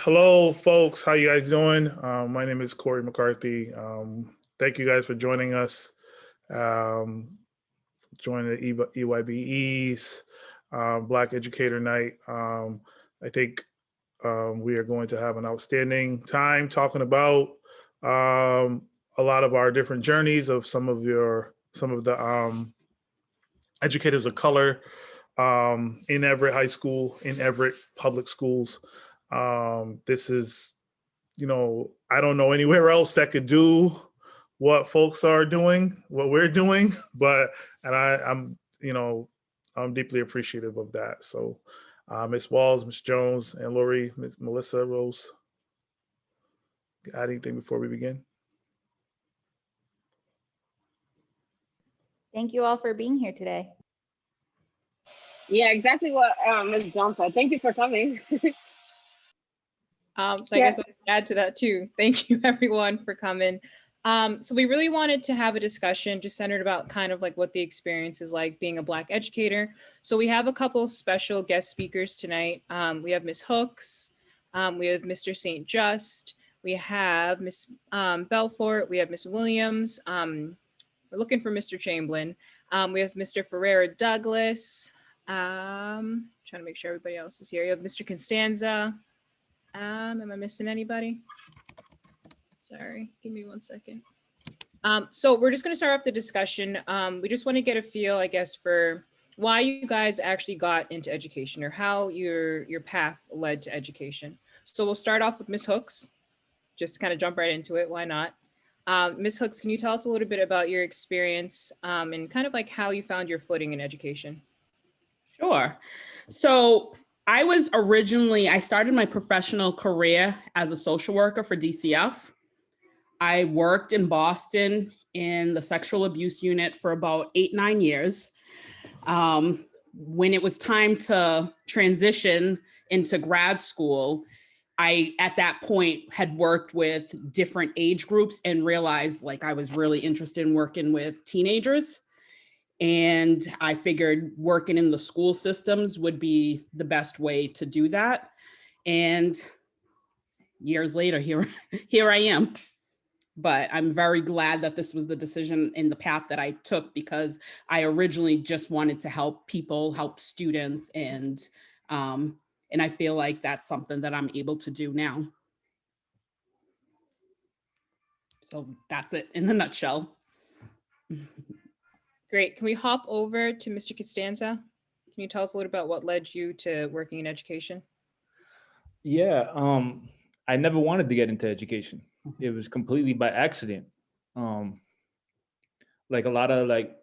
Hello, folks. How you guys doing? My name is Corey McCarthy. Thank you guys for joining us. Joining the EYBE's Black Educator Night. I think we are going to have an outstanding time talking about a lot of our different journeys of some of the educators of color in Everett High School, in Everett Public Schools. This is, I don't know anywhere else that could do what folks are doing, what we're doing, I'm deeply appreciative of that. So, Ms. Walls, Ms. Jones, and Lori, Ms. Melissa, Rose, got anything before we begin? Thank you all for being here today. Yeah, exactly what Ms. Jones said. Thank you for coming. I guess I'll add to that too. Thank you everyone for coming. So we really wanted to have a discussion just centered about kind of like what the experience is like being a Black educator. So we have a couple special guest speakers tonight. We have Ms. Hooks, we have Mr. St. Just, we have Ms. Belfort, we have Ms. Williams, we're looking for Mr. Chamberlain. We have Mr. Ferreira Douglas, trying to make sure everybody else is here. You have Mr. Constanza. Am I missing anybody? Sorry, give me 1 second. So we're just going to start off the discussion. We just want to get a feel, I guess, for why you guys actually got into education or how your path led to education. So we'll start off with Ms. Hooks, just to kind of jump right into it. Why not? Ms. Hooks, can you tell us a little bit about your experience and kind of like how you found your footing in education? Sure. So I started my professional career as a social worker for DCF. I worked in Boston in the sexual abuse unit for about 8-9 years. When it was time to transition into grad school, I, at that point, had worked with different age groups and realized like I was really interested in working with teenagers. And I figured working in the school systems would be the best way to do that. And years later, here I am. But I'm very glad that this was the decision in the path that I took, because I originally just wanted to help people, help students, and I feel like that's something that I'm able to do now. So that's it in a nutshell. Great. Can we hop over to Mr. Costanza? Can you tell us a little about what led you to working in education? Yeah, I never wanted to get into education. It was completely by accident. Like a lot of like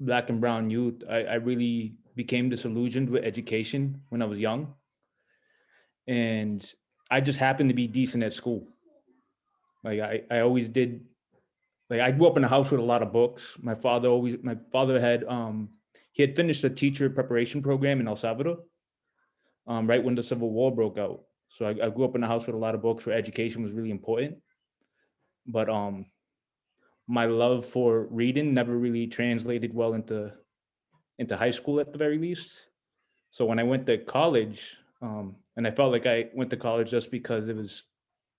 Black and brown youth, I really became disillusioned with education when I was young. And I just happened to be decent at school. Like I always did. Like I grew up in a house with a lot of books. My father had he had finished a teacher preparation program in El Salvador, right when the Civil War broke out. So I grew up in a house with a lot of books where education was really important. But my love for reading never really translated well into high school at the very least. So when I went to college, and I felt like I went to college just because it was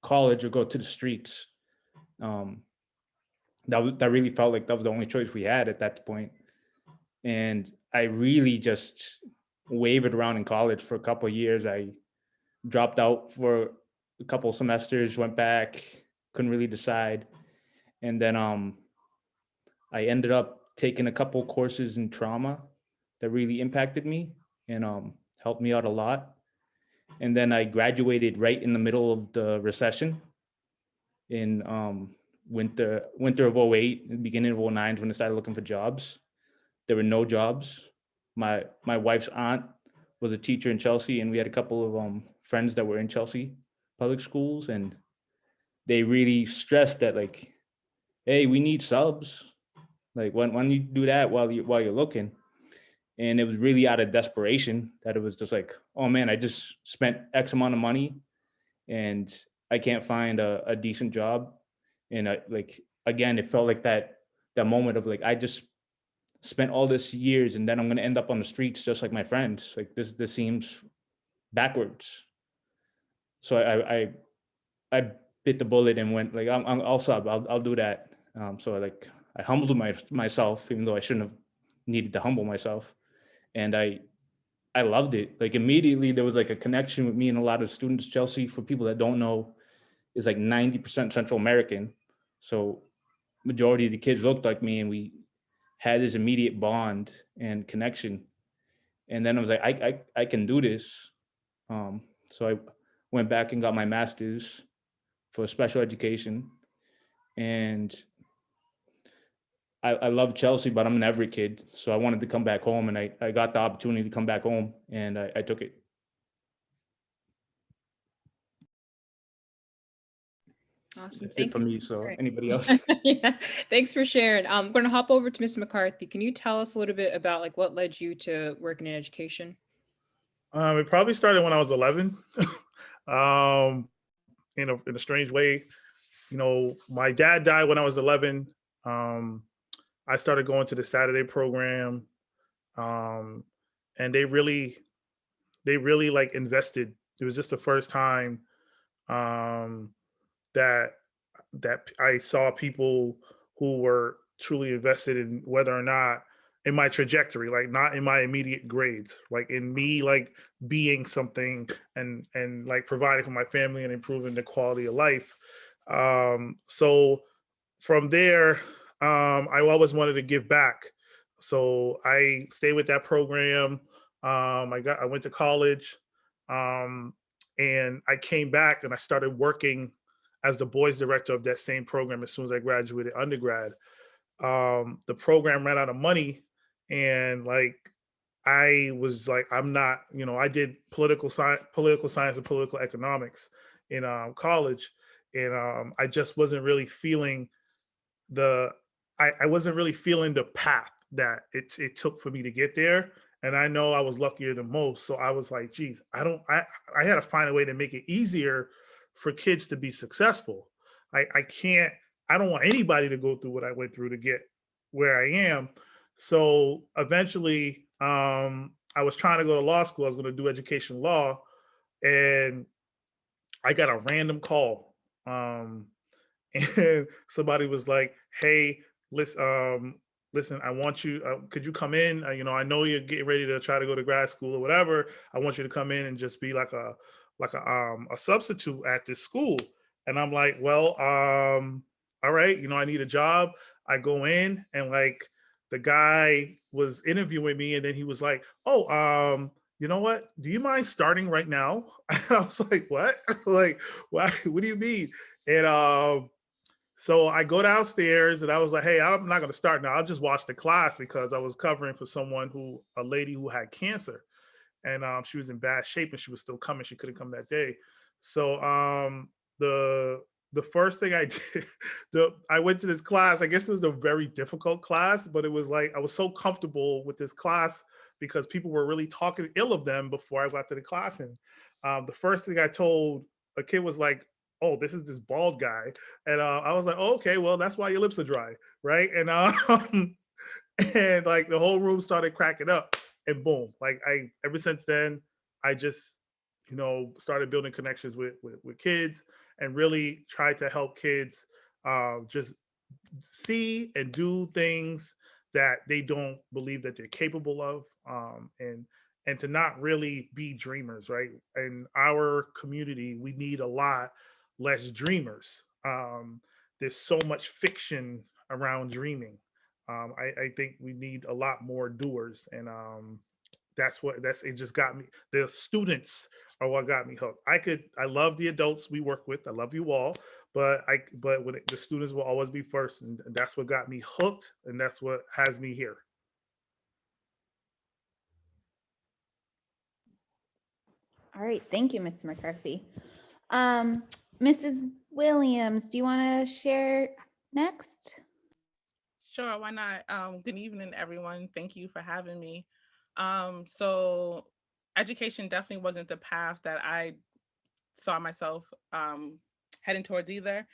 college or go to the streets. That really felt like that was the only choice we had at that point. And I really just wavered around in college for a couple of years. I dropped out for a couple of semesters, went back, couldn't really decide. And then I ended up taking a couple of courses in trauma that really impacted me and helped me out a lot. And then I graduated right in the middle of the recession in winter of 08, beginning of 09 when I started looking for jobs. There were no jobs. My wife's aunt was a teacher in Chelsea, and we had a couple of friends that were in Chelsea public schools, and they really stressed that like, hey, we need subs. Like when you do that while you're looking. And it was really out of desperation that it was just like, oh man, I just spent X amount of money and I can't find a decent job. And again, it felt like that moment of like, I just spent all this years and then I'm going to end up on the streets just like my friends. Like this seems backwards. So I bit the bullet and went like, I'll sub, I'll do that. So like I humbled myself, even though I shouldn't have needed to humble myself. And I loved it. Like immediately there was like a connection with me and a lot of students. Chelsea, for people that don't know, is like 90% Central American. So majority of the kids looked like me, and we had this immediate bond and connection. And then I was like, I can do this. So I went back and got my master's for special education. And I love Chelsea, but I'm an Everett kid. So I wanted to come back home, and I got the opportunity to come back home, and I took it. Awesome. That's it for me. So anybody else? Yeah, thanks for sharing. I'm going to hop over to Ms. McCarthy. Can you tell us a little bit about like what led you to working in education? It probably started when I was 11. In a strange way, my dad died when I was 11. I started going to the Saturday program, and they really like invested. It was just the first time um, that I saw people who were truly invested in whether or not in my trajectory, like not in my immediate grades, like in me, like being something and like providing for my family and improving the quality of life. So from there, I always wanted to give back. So I stayed with that program. I went to college, um, and I came back and I started working as the boys director of that same program as soon as I graduated undergrad. The program ran out of money, and like I was like, I'm not, I did political science and political economics in college, and I just wasn't really feeling the I wasn't really feeling the path that it took for me to get there. And I know I was luckier than most. So I was like, geez, I had to find a way to make it easier for kids to be successful. I don't want anybody to go through what I went through to get where I am. So eventually, I was trying to go to law school. I was going to do education law, and I got a random call. And somebody was like, "Hey, listen, I want you. Could you come in? I know you're getting ready to try to go to grad school or whatever. I want you to come in and just be like a substitute at this school." And I'm like, "Well, all right. I need a job." I go in, and like the guy was interviewing me, and then he was like, "Oh, you know what? Do you mind starting right now?" And I was like, "What? Like, why? What do you mean?" And so I go downstairs, and I was like, "Hey, I'm not going to start now. I'll just watch the class," because I was covering for a lady who had cancer, and she was in bad shape, and she was still coming. She couldn't come that day. So the first thing I did, I went to this class. I guess it was a very difficult class, but it was like I was so comfortable with this class because people were really talking ill of them before I got to the class. And the first thing I told a kid was like, "Oh, this is this bald guy," and I was like, "Oh, okay, well, that's why your lips are dry, right?" And and like the whole room started cracking up, and boom, like ever since then, I just started building connections with kids and really tried to help kids just see and do things that they don't believe that they're capable of, and to not really be dreamers, right? In our community, we need a lot less dreamers. There's so much fiction around dreaming. I think we need a lot more doers, and that's it. Just got me. The students are what got me hooked. I love the adults we work with. I love you all, but the students will always be first, and that's what got me hooked, and that's what has me here. All right, thank you, Mr. McCarthy. Mrs. Williams, do you want to share next? Sure, why not? Good evening, everyone. Thank you for having me. So education definitely wasn't the path that I saw myself heading towards either.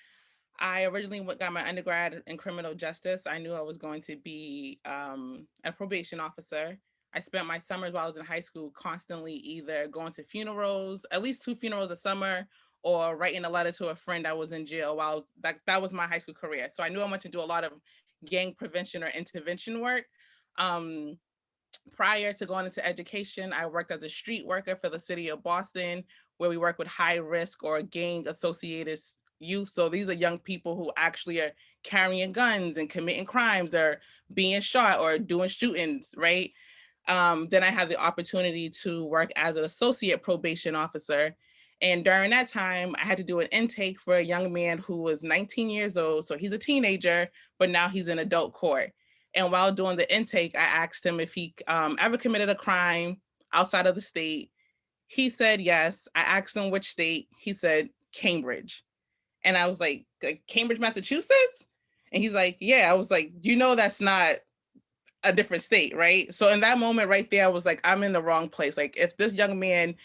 I originally got my undergrad in criminal justice. I knew I was going to be a probation officer. I spent my summers while I was in high school constantly either going to funerals, at least 2 funerals a summer, or writing a letter to a friend that was in jail while I was, that was my high school career. So I knew I wanted to do a lot of gang prevention or intervention work. Um, Prior to going into education, I worked as a street worker for the city of Boston, where we work with high risk or gang associated youth. So these are young people who actually are carrying guns and committing crimes or being shot or doing shootings, right? Then I had the opportunity to work as an associate probation officer. And during that time, I had to do an intake for a young man who was 19 years old. So he's a teenager, but now he's in adult court. And while doing the intake, I asked him if he ever committed a crime outside of the state. He said yes. I asked him which state. He said Cambridge. And I was like Cambridge, Massachusetts? And he's like, yeah. I was like, you know, that's not a different state, right? So in that moment right there, I was like, I'm in the wrong place. Like if this young man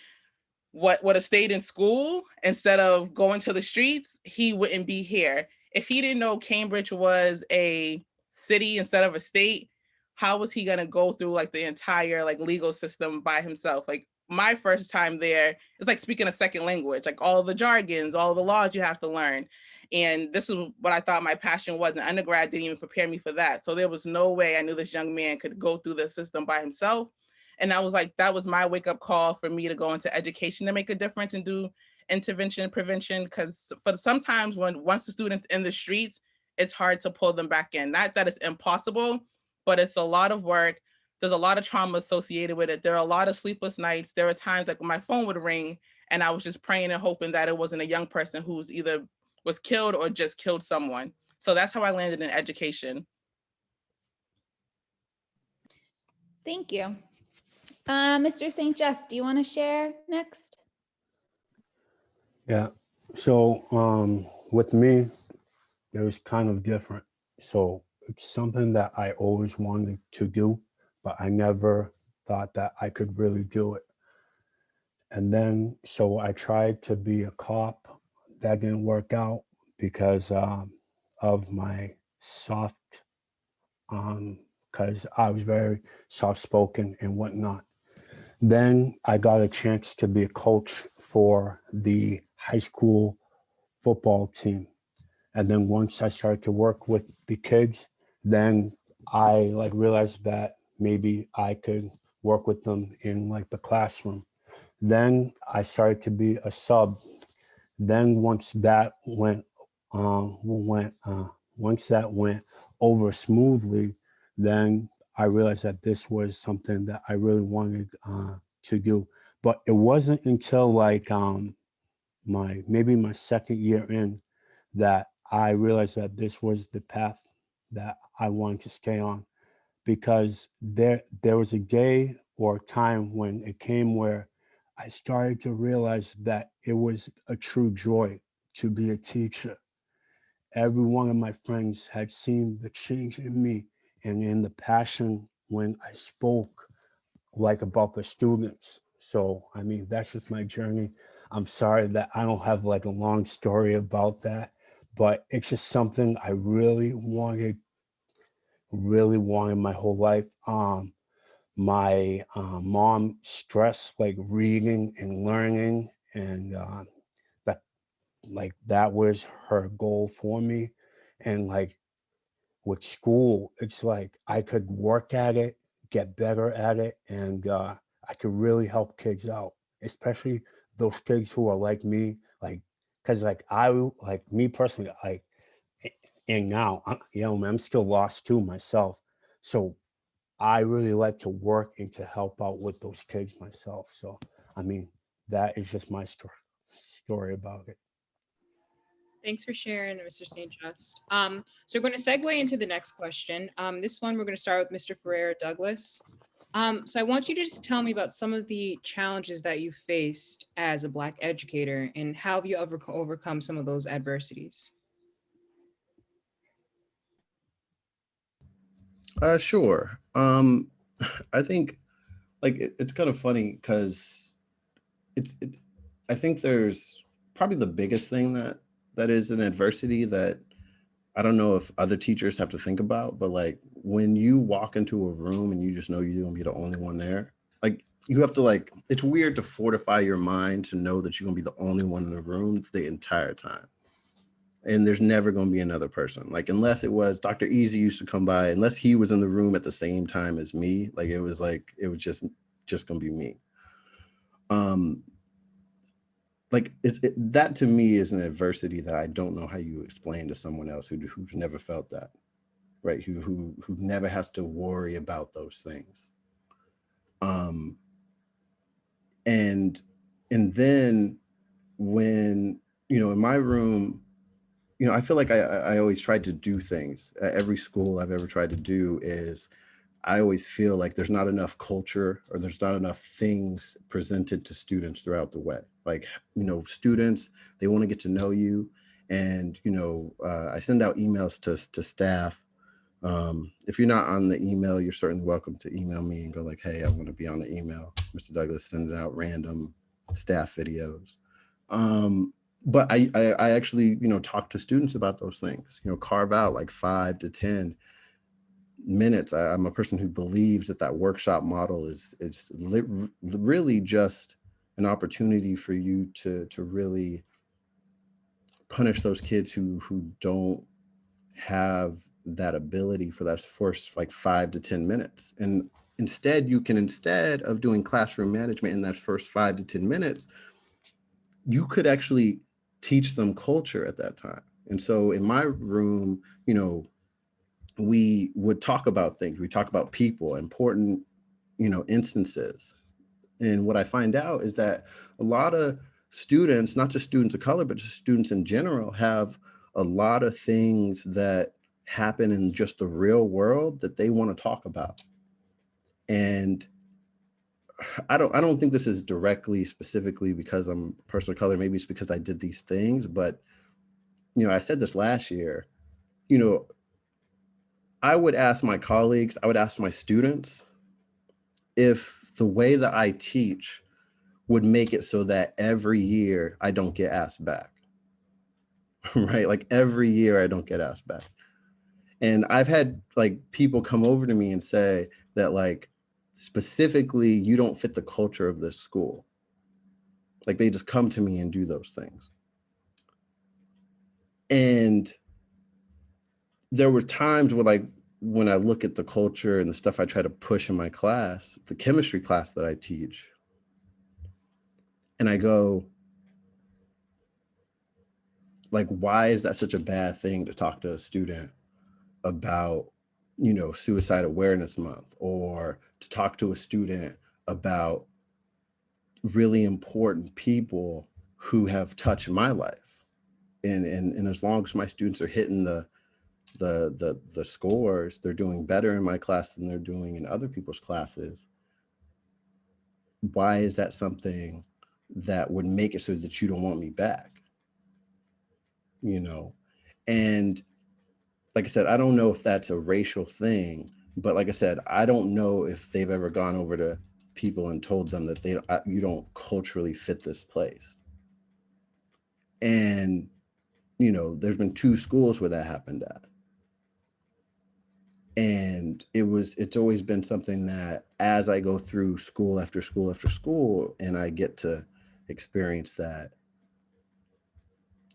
would have stayed in school instead of going to the streets, he wouldn't be here. If he didn't know Cambridge was a city instead of a state, how was he gonna go through like the entire like legal system by himself? Like my first time there, it's like speaking a second language, like all the jargons, all the laws you have to learn. And this is what I thought my passion was. And undergrad didn't even prepare me for that. So there was no way I knew this young man could go through the system by himself. And I was like, that was my wake up call for me to go into education to make a difference and do intervention and prevention. Because for sometimes once the student's in the streets, it's hard to pull them back in. Not that it's impossible, but it's a lot of work. There's a lot of trauma associated with it. There are a lot of sleepless nights. There were times like my phone would ring and I was just praying and hoping that it wasn't a young person who's either was killed or just killed someone. So that's how I landed in education. Thank you. Mr. St. Just, do you want to share next? Yeah. So with me, it was kind of different. So it's something that I always wanted to do, but I never thought that I could really do it. And then, so I tried to be a cop. That didn't work out because of my soft, because I was very soft-spoken and whatnot. Then I got a chance to be a coach for the high school football team. And then once I started to work with the kids, then I like realized that maybe I could work with them in like the classroom. Then I started to be a sub. Then once that went over smoothly, then I realized that this was something that I really wanted to do. But it wasn't until like maybe my second year in that I realized that this was the path that I wanted to stay on, because there was a day or time when it came where I started to realize that it was a true joy to be a teacher. Every one of my friends had seen the change in me and in the passion when I spoke like about the students. So, I mean, that's just my journey. I'm sorry that I don't have like a long story about that, but it's just something I really wanted my whole life. My mom stressed like reading and learning, and that was her goal for me. And like with school, it's like I could work at it, get better at it, and I could really help kids out, especially those kids who are like me, like, because like like me personally, like, and now, I'm still lost too myself. So I really like to work and to help out with those kids myself. So, I mean, that is just my story about it. Thanks for sharing, Mr. St. Just. So we're going to segue into the next question. This one, we're going to start with Mr. Ferreira Douglas. So I want you to just tell me about some of the challenges that you faced as a Black educator and how have you overcome some of those adversities? Sure. I think like it's kind of funny because I think there's probably the biggest thing that is an adversity that I don't know if other teachers have to think about, but like when you walk into a room and you just know you're gonna be the only one there, like you have to like, it's weird to fortify your mind to know that you're gonna be the only one in the room the entire time. And there's never gonna be another person. Like unless it was Dr. Easy used to come by, unless he was in the room at the same time as me, like it was just gonna be me. Like that to me is an adversity that I don't know how you explain to someone else who's never felt that, right? Who never has to worry about those things. And then when, you know, in my room, you know, I feel like I always tried to do things at every school I've ever tried to do is I always feel like there's not enough culture or there's not enough things presented to students throughout the way. Like, you know, students, they want to get to know you. And, you know, I send out emails to staff. If you're not on the email, you're certainly welcome to email me and go like, hey, I want to be on the email. Mr. Douglas sending out random staff videos. But I actually, you know, talk to students about those things, you know, carve out like 5 to 10 minutes. I'm a person who believes that workshop model is really just an opportunity for you to really punish those kids who don't have that ability for that first like 5 to 10 minutes. And instead of doing classroom management in that first 5 to 10 minutes, you could actually teach them culture at that time. And so in my room, you know, we would talk about things. We talk about people, important, you know, instances. And what I find out is that a lot of students, not just students of color, but just students in general, have a lot of things that happen in just the real world that they want to talk about. And I don't think this is directly, specifically because I'm a person of color. Maybe it's because I did these things, but, you know, I said this last year, you know, I would ask my colleagues, I would ask my students if the way that I teach would make it so that every year I don't get asked back, right? Like every year I don't get asked back. And I've had like people come over to me and say that like, specifically, you don't fit the culture of this school. Like they just come to me and do those things. And there were times where like, when I look at the culture and the stuff I try to push in my class, the chemistry class that I teach, and I go, like, why is that such a bad thing to talk to a student about, you know, Suicide Awareness Month, or to talk to a student about really important people who have touched my life. And as long as my students are hitting the scores, they're doing better in my class than they're doing in other people's classes. Why is that something that would make it so that you don't want me back? You know, and like I said, I don't know if that's a racial thing, but like I said, I don't know if they've ever gone over to people and told them that you don't culturally fit this place. And, you know, there's been 2 schools where that happened at. And it's always been something that as I go through school after school after school, and I get to experience that,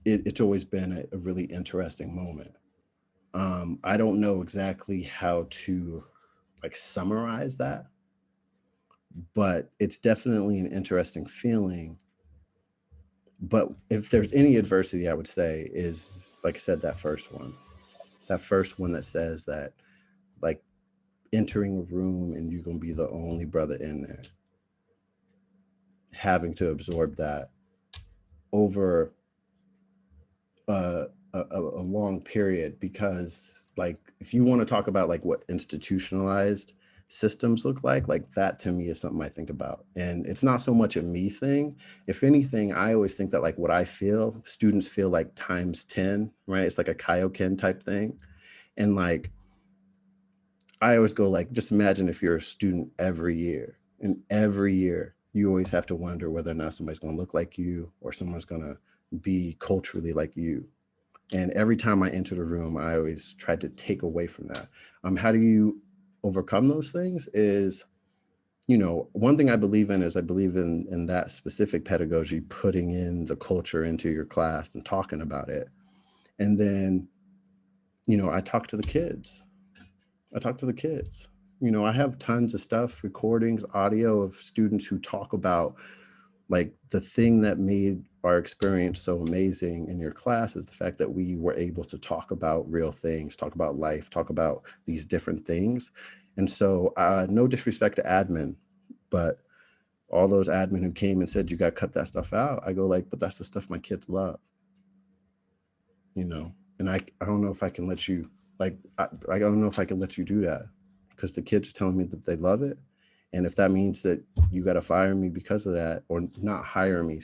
it's always been a really interesting moment. I don't know exactly how to like summarize that, but it's definitely an interesting feeling. But if there's any adversity, I would say is, like I said, that first one that says that, like, entering a room and you're going to be the only brother in there, having to absorb that over a long period. Because like, if you want to talk about like what institutionalized systems look like that to me is something I think about. And it's not so much a me thing. If anything, I always think that like what I feel, students feel like times 10, right? It's like a Kaioken type thing. And like, I always go like, just imagine if you're a student every year, and every year you always have to wonder whether or not somebody's going to look like you or someone's going to be culturally like you. And every time I entered a room, I always tried to take away from that. How do you overcome those things is, you know, one thing I believe in is I believe in that specific pedagogy, putting in the culture into your class and talking about it. And then, you know, I talk to the kids. You know, I have tons of stuff, recordings, audio of students who talk about like the thing that made our experience so amazing in your class is the fact that we were able to talk about real things, talk about life, talk about these different things. And so no disrespect to admin, but all those admin who came and said, you got to cut that stuff out. I go like, but that's the stuff my kids love, you know? And I don't know if I can let you, like, I don't know if I can let you do that because the kids are telling me that they love it. And if that means that you got to fire me because of that, or not hire me,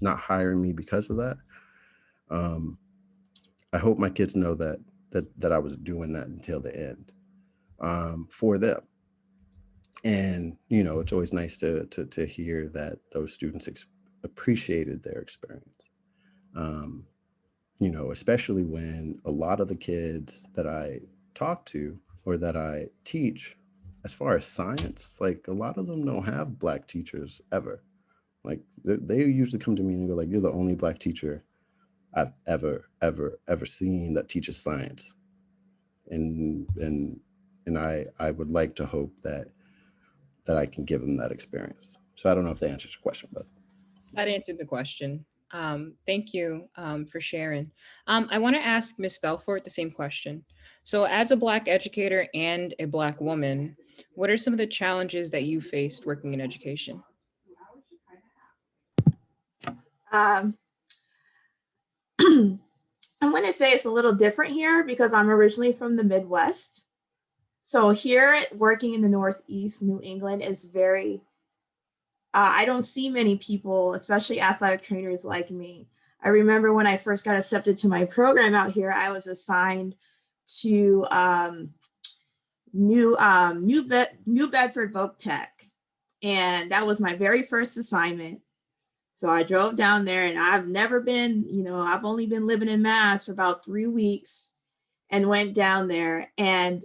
not hiring me because of that, I hope my kids know that I was doing that until the end for them. And, you know, it's always nice to hear that those students appreciated their experience. You know, especially when a lot of the kids that I talk to or that I teach, as far as science, like a lot of them don't have Black teachers ever. Like they usually come to me and go like, you're the only Black teacher I've ever seen that teaches science. And I would like to hope that I can give them that experience. So I don't know if that answers your question, but. That answered the question. Thank you for sharing. I want to ask Ms. Belfort the same question. So as a Black educator and a Black woman, what are some of the challenges that you faced working in education? I'm going to say it's a little different here because I'm originally from the Midwest. So here working in the Northeast, New England is very, I don't see many people, especially athletic trainers like me. I remember when I first got accepted to my program out here, I was assigned to New Bedford Voc Tech. And that was my very first assignment. So I drove down there and I've never been, you know, I've only been living in Mass for about 3 weeks and went down there. And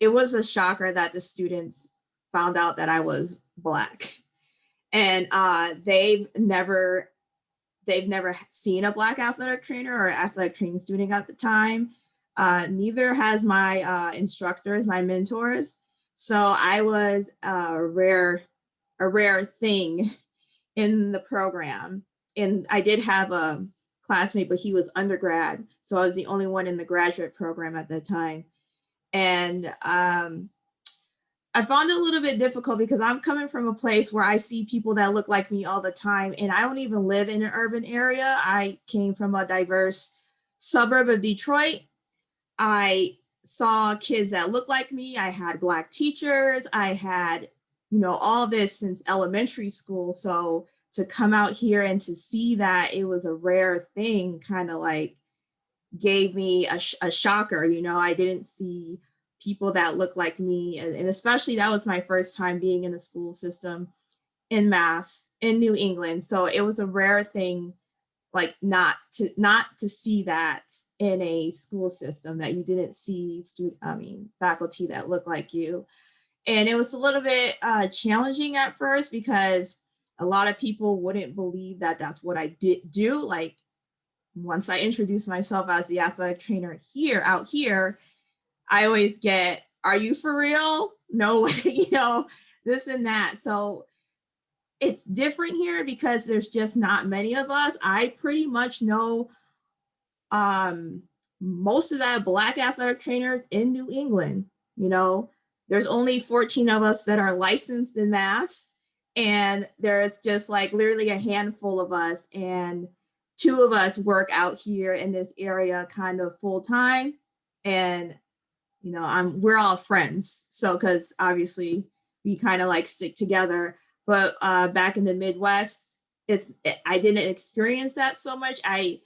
it was a shocker that the students found out that I was Black. And they've never seen a Black athletic trainer or athletic training student at the time. Neither has my instructors, my mentors. So I was a rare thing in the program. And I did have a classmate, but he was undergrad. So I was the only one in the graduate program at the time. And I found it a little bit difficult because I'm coming from a place where I see people that look like me all the time. And I don't even live in an urban area. I came from a diverse suburb of Detroit. I saw kids that looked like me. I had Black teachers. I had, you know, all this since elementary school. So to come out here and to see that it was a rare thing kind of like gave me a shocker. You know, I didn't see people that looked like me. And especially that was my first time being in the school system in Mass, in New England. So it was a rare thing, like not to see that in a school system, that you didn't see faculty that look like you. And it was a little bit challenging at first because a lot of people wouldn't believe that that's what I did do. Like once I introduced myself as the athletic trainer out here, I always get, are you for real? No way, you know, this and that. So it's different here because there's just not many of us. I pretty much know most of the Black athletic trainers in New England. You know, there's only 14 of us that are licensed in Mass, and there's just like literally a handful of us, and 2 of us work out here in this area kind of full time. And you know, we're all friends. So, because obviously we kind of like stick together. But back in the Midwest, I didn't experience that so much. I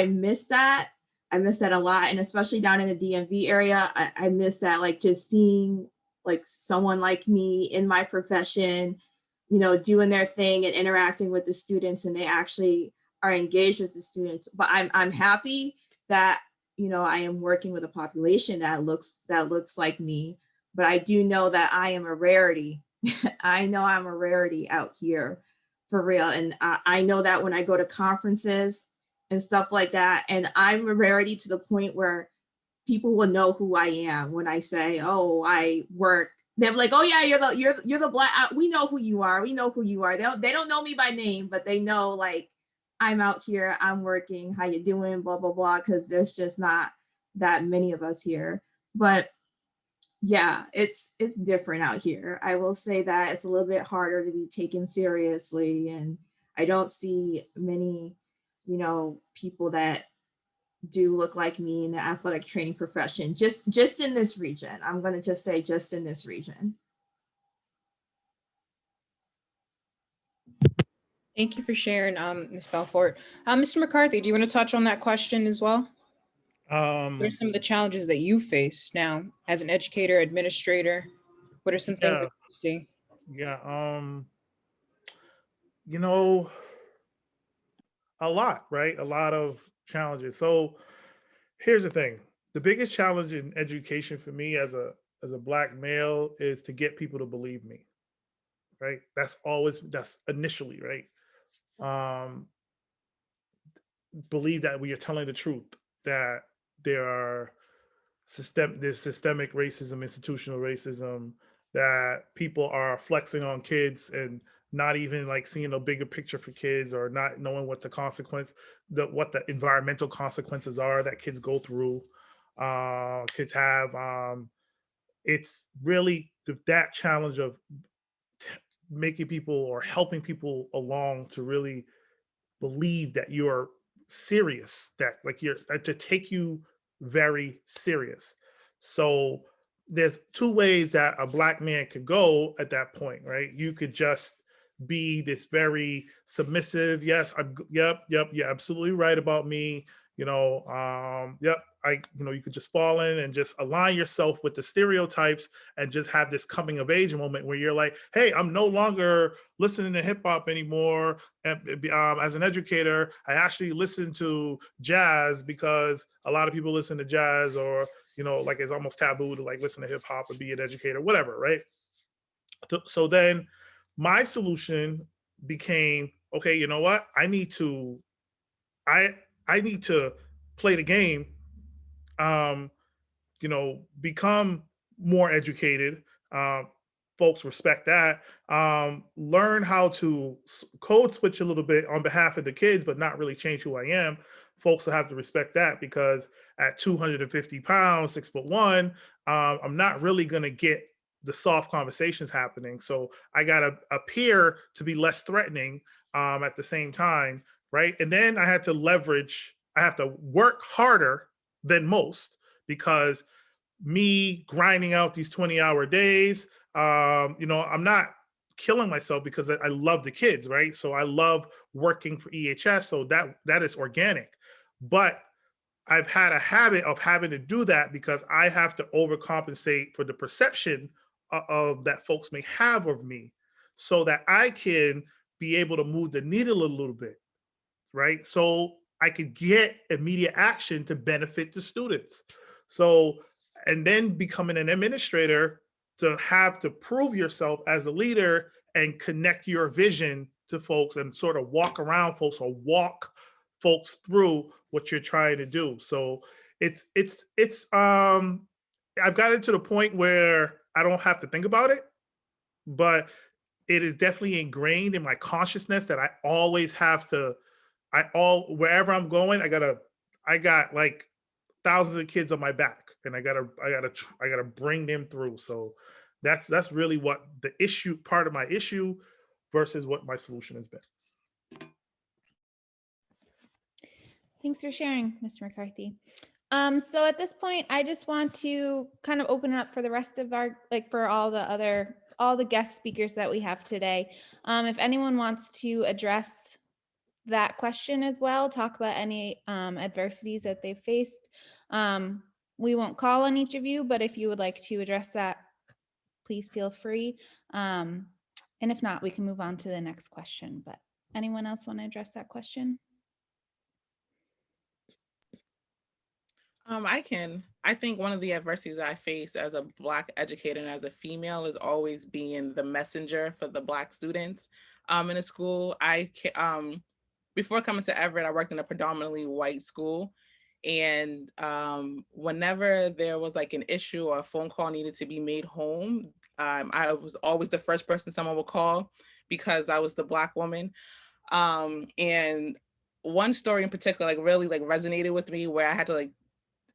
miss that. I miss that a lot. And especially down in the DMV area, I miss that, like just seeing like someone like me in my profession, you know, doing their thing and interacting with the students, and they actually are engaged with the students. But I'm happy that, you know, I am working with a population that looks like me, but I do know that I am a rarity. I know I'm a rarity out here for real. And I know that when I go to conferences and stuff like that, and I'm a rarity to the point where people will know who I am when I say, oh, I work. They're like, oh yeah, you're the Black, we know who you are. We know who you are. They don't know me by name, but they know like I'm out here, I'm working, how you doing, blah, blah, blah, because there's just not that many of us here. But yeah, it's different out here. I will say that it's a little bit harder to be taken seriously, and I don't see many, you know, people that do look like me in the athletic training profession, just in this region. I'm going to just say just in this region. Thank you for sharing, Ms. Belfort. Mr. McCarthy, do you want to touch on that question as well? What are some of the challenges that you face now as an educator, administrator? What are some things that you see? Yeah. You know, a lot, right? A lot of challenges. So here's the thing. The biggest challenge in education for me as a Black male is to get people to believe me, right? That's initially, right? Believe that we are telling the truth, that there's systemic racism, institutional racism, that people are flexing on kids and not even like seeing a bigger picture for kids, or not knowing what what the environmental consequences are that kids go through, kids have. It's really that challenge of making people or helping people along to really believe that you're serious, that like you're to take you very serious. So there's two ways that a Black man could go at that point, right? You could just be this very submissive, yes, yep, you're absolutely right about me, yep, you could just fall in and just align yourself with the stereotypes and just have this coming of age moment where you're like, hey, I'm no longer listening to hip hop anymore. And as an educator, I actually listen to jazz because a lot of people listen to jazz, or like it's almost taboo to like listen to hip hop and be an educator, whatever, right? So then my solution became, okay, you know what? I need to play the game, become more educated. Folks respect that. Learn how to code switch a little bit on behalf of the kids, but not really change who I am. Folks will have to respect that, because at 250 pounds, 6'1", I'm not really going to get the soft conversations happening. So I got to appear to be less threatening at the same time, right? And then I have to work harder than most, because me grinding out these 20-hour days, I'm not killing myself because I love the kids, right? So I love working for EHS, so that is organic. But I've had a habit of having to do that because I have to overcompensate for the perception of that folks may have of me, so that I can be able to move the needle a little bit, right? So I could get immediate action to benefit the students. So, and then becoming an administrator, to have to prove yourself as a leader and connect your vision to folks and sort of walk around folks or walk folks through what you're trying to do. So I've gotten to the point where I don't have to think about it, but it is definitely ingrained in my consciousness that I always have to, wherever I'm going, I got like thousands of kids on my back, and I gotta bring them through. So that's really what the part of my issue versus what my solution has been. Thanks for sharing, Mr. McCarthy. So at this point, I just want to kind of open it up for the rest of for all the guest speakers that we have today. If anyone wants to address that question as well, talk about any adversities that they've faced. We won't call on each of you, but if you would like to address that, please feel free. And if not, we can move on to the next question. But anyone else want to address that question? I think one of the adversities I face as a Black educator and as a female is always being the messenger for the Black students in a school. Before coming to Everett, I worked in a predominantly white school. And whenever there was like an issue or a phone call needed to be made home, I was always the first person someone would call because I was the Black woman. And one story in particular, like really like resonated with me where I had to like,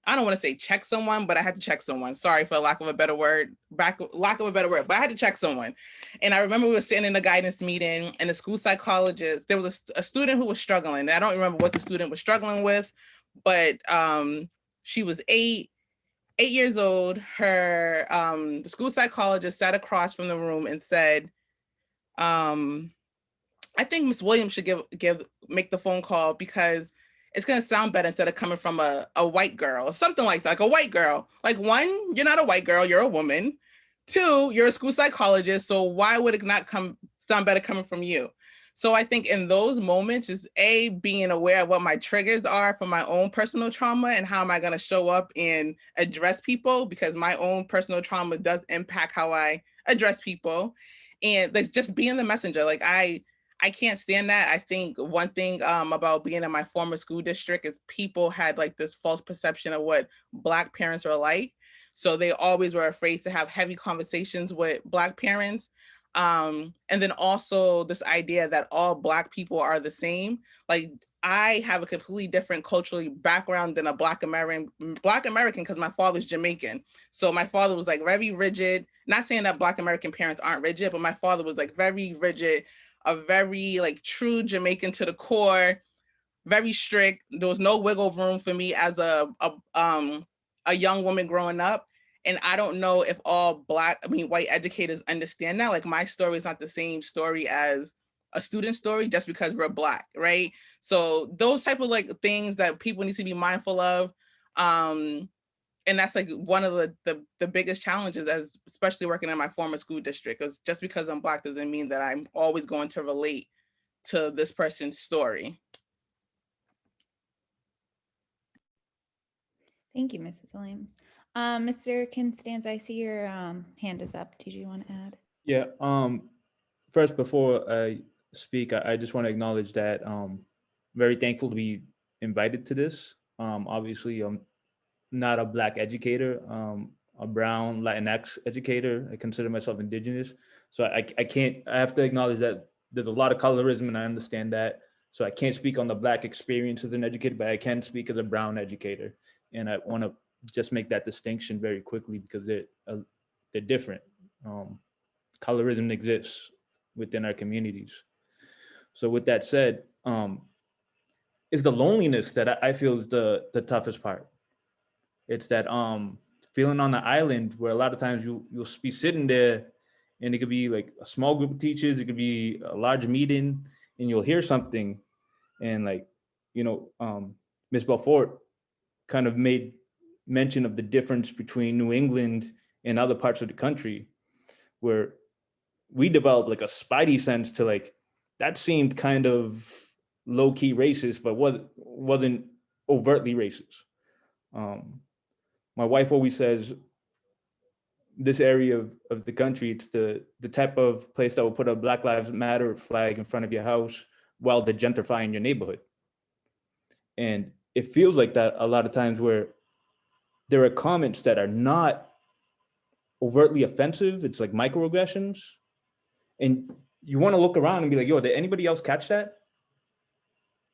I don't want to say check someone, but I had to check someone. Sorry for lack of a better word, but I had to check someone. And I remember we were sitting in a guidance meeting and the school psychologist, there was a student who was struggling. I don't remember what the student was struggling with, but she was 8 years old. Her, the school psychologist sat across from the room and said, I think Miss Williams should make the phone call because it's gonna sound better instead of coming from a white girl or something like that. Like a white girl. Like one, you're not a white girl, you're a woman. Two, you're a school psychologist. So why would it not sound better coming from you? So I think in those moments is being aware of what my triggers are for my own personal trauma and how am I gonna show up and address people, because my own personal trauma does impact how I address people. And like just being the messenger, like I can't stand that. I think one thing about being in my former school district is people had like this false perception of what Black parents are like. So they always were afraid to have heavy conversations with Black parents. And then also this idea that all Black people are the same. Like I have a completely different culturally background than a Black American because my father's Jamaican. So my father was like very rigid, not saying that Black American parents aren't rigid, but my father was like very rigid, a very like true Jamaican to the core, very strict. There was no wiggle room for me as a young woman growing up. And I don't know if all white educators understand that. Like my story is not the same story as a student story just because we're Black, right? So those type of like things that people need to be mindful of. And that's like one of the biggest challenges, as especially working in my former school district, because just because I'm Black doesn't mean that I'm always going to relate to this person's story. Thank you, Mrs. Williams. Mr. Constanza, I see your hand is up. Did you want to add? Yeah. First, before I speak, I just want to acknowledge that very thankful to be invited to this. Obviously, I'm not a Black educator, a brown Latinx educator. I consider myself indigenous. So I have to acknowledge that there's a lot of colorism and I understand that. So I can't speak on the Black experience as an educator, but I can speak as a brown educator. And I want to just make that distinction very quickly because they're different. Colorism exists within our communities. So with that said, it's the loneliness that I feel is the toughest part. It's that feeling on the island where a lot of times you'll be sitting there and it could be like a small group of teachers, it could be a large meeting, and you'll hear something and like, Ms. Belfort kind of made mention of the difference between New England and other parts of the country where we developed like a spidey sense to like, that seemed kind of low-key racist, but wasn't overtly racist. My wife always says this area of the country, it's the type of place that will put a Black Lives Matter flag in front of your house while they're gentrifying your neighborhood. And it feels like that a lot of times where there are comments that are not overtly offensive. It's like microaggressions. And you want to look around and be like, yo, did anybody else catch that?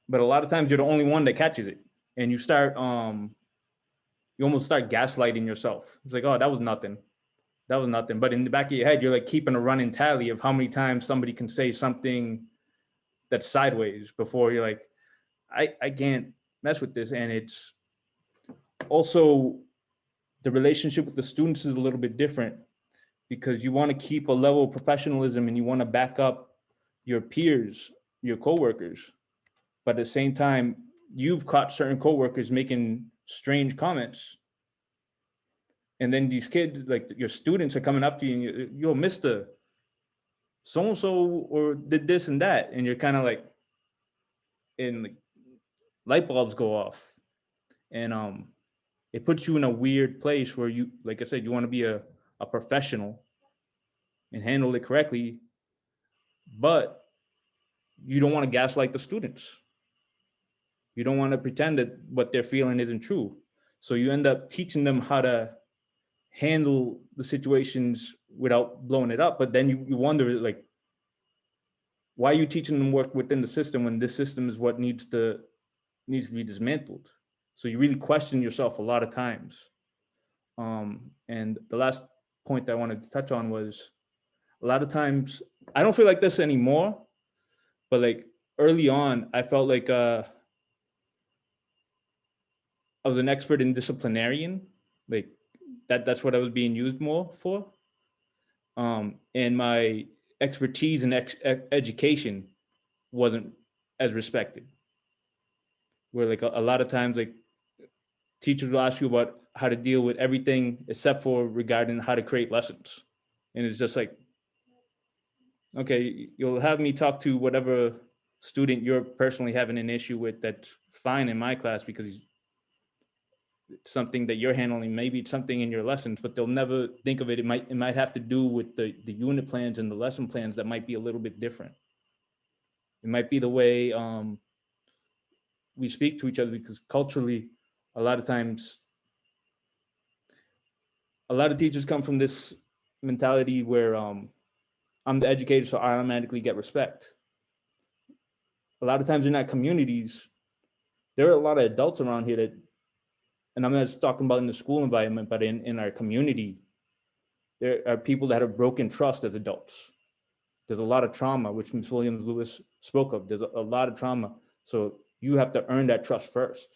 But a lot of times you're the only one that catches it. And you start, you almost start gaslighting yourself. It's like, oh, that was nothing. That was nothing. But in the back of your head, you're like keeping a running tally of how many times somebody can say something that's sideways before you're like, I can't mess with this. And it's also the relationship with the students is a little bit different because you want to keep a level of professionalism and you want to back up your peers, your coworkers. But at the same time, you've caught certain coworkers making strange comments. And then these kids, like your students are coming up to you and you're Mr. So-and-so or did this and that. And you're kind of like, and like, light bulbs go off. And it puts you in a weird place where you, like I said, you want to be a professional and handle it correctly, but you don't want to gaslight the students. You don't want to pretend that what they're feeling isn't true. So you end up teaching them how to handle the situations without blowing it up. But then you wonder, like, why are you teaching them work within the system when this system is what needs to be dismantled? So you really question yourself a lot of times. And the last point that I wanted to touch on was, a lot of times, I don't feel like this anymore, but like early on, I felt like I was an expert in disciplinarian, like that's what I was being used more for. And my expertise in education wasn't as respected. Where like a lot of times, like teachers will ask you about how to deal with everything except for regarding how to create lessons. And it's just like, okay, you'll have me talk to whatever student you're personally having an issue with, that's fine in my class because it's something that you're handling. Maybe it's something in your lessons, but they'll never think of it. It might have to do with the unit plans and the lesson plans that might be a little bit different. It might be the way we speak to each other, because culturally, a lot of times, a lot of teachers come from this mentality where I'm the educator, so I automatically get respect. A lot of times in our communities, there are a lot of adults around here that, and I'm not just talking about in the school environment, but in our community, there are people that have broken trust as adults. There's a lot of trauma, which Ms. Williams-Lewis spoke of. There's a lot of trauma. So you have to earn that trust first.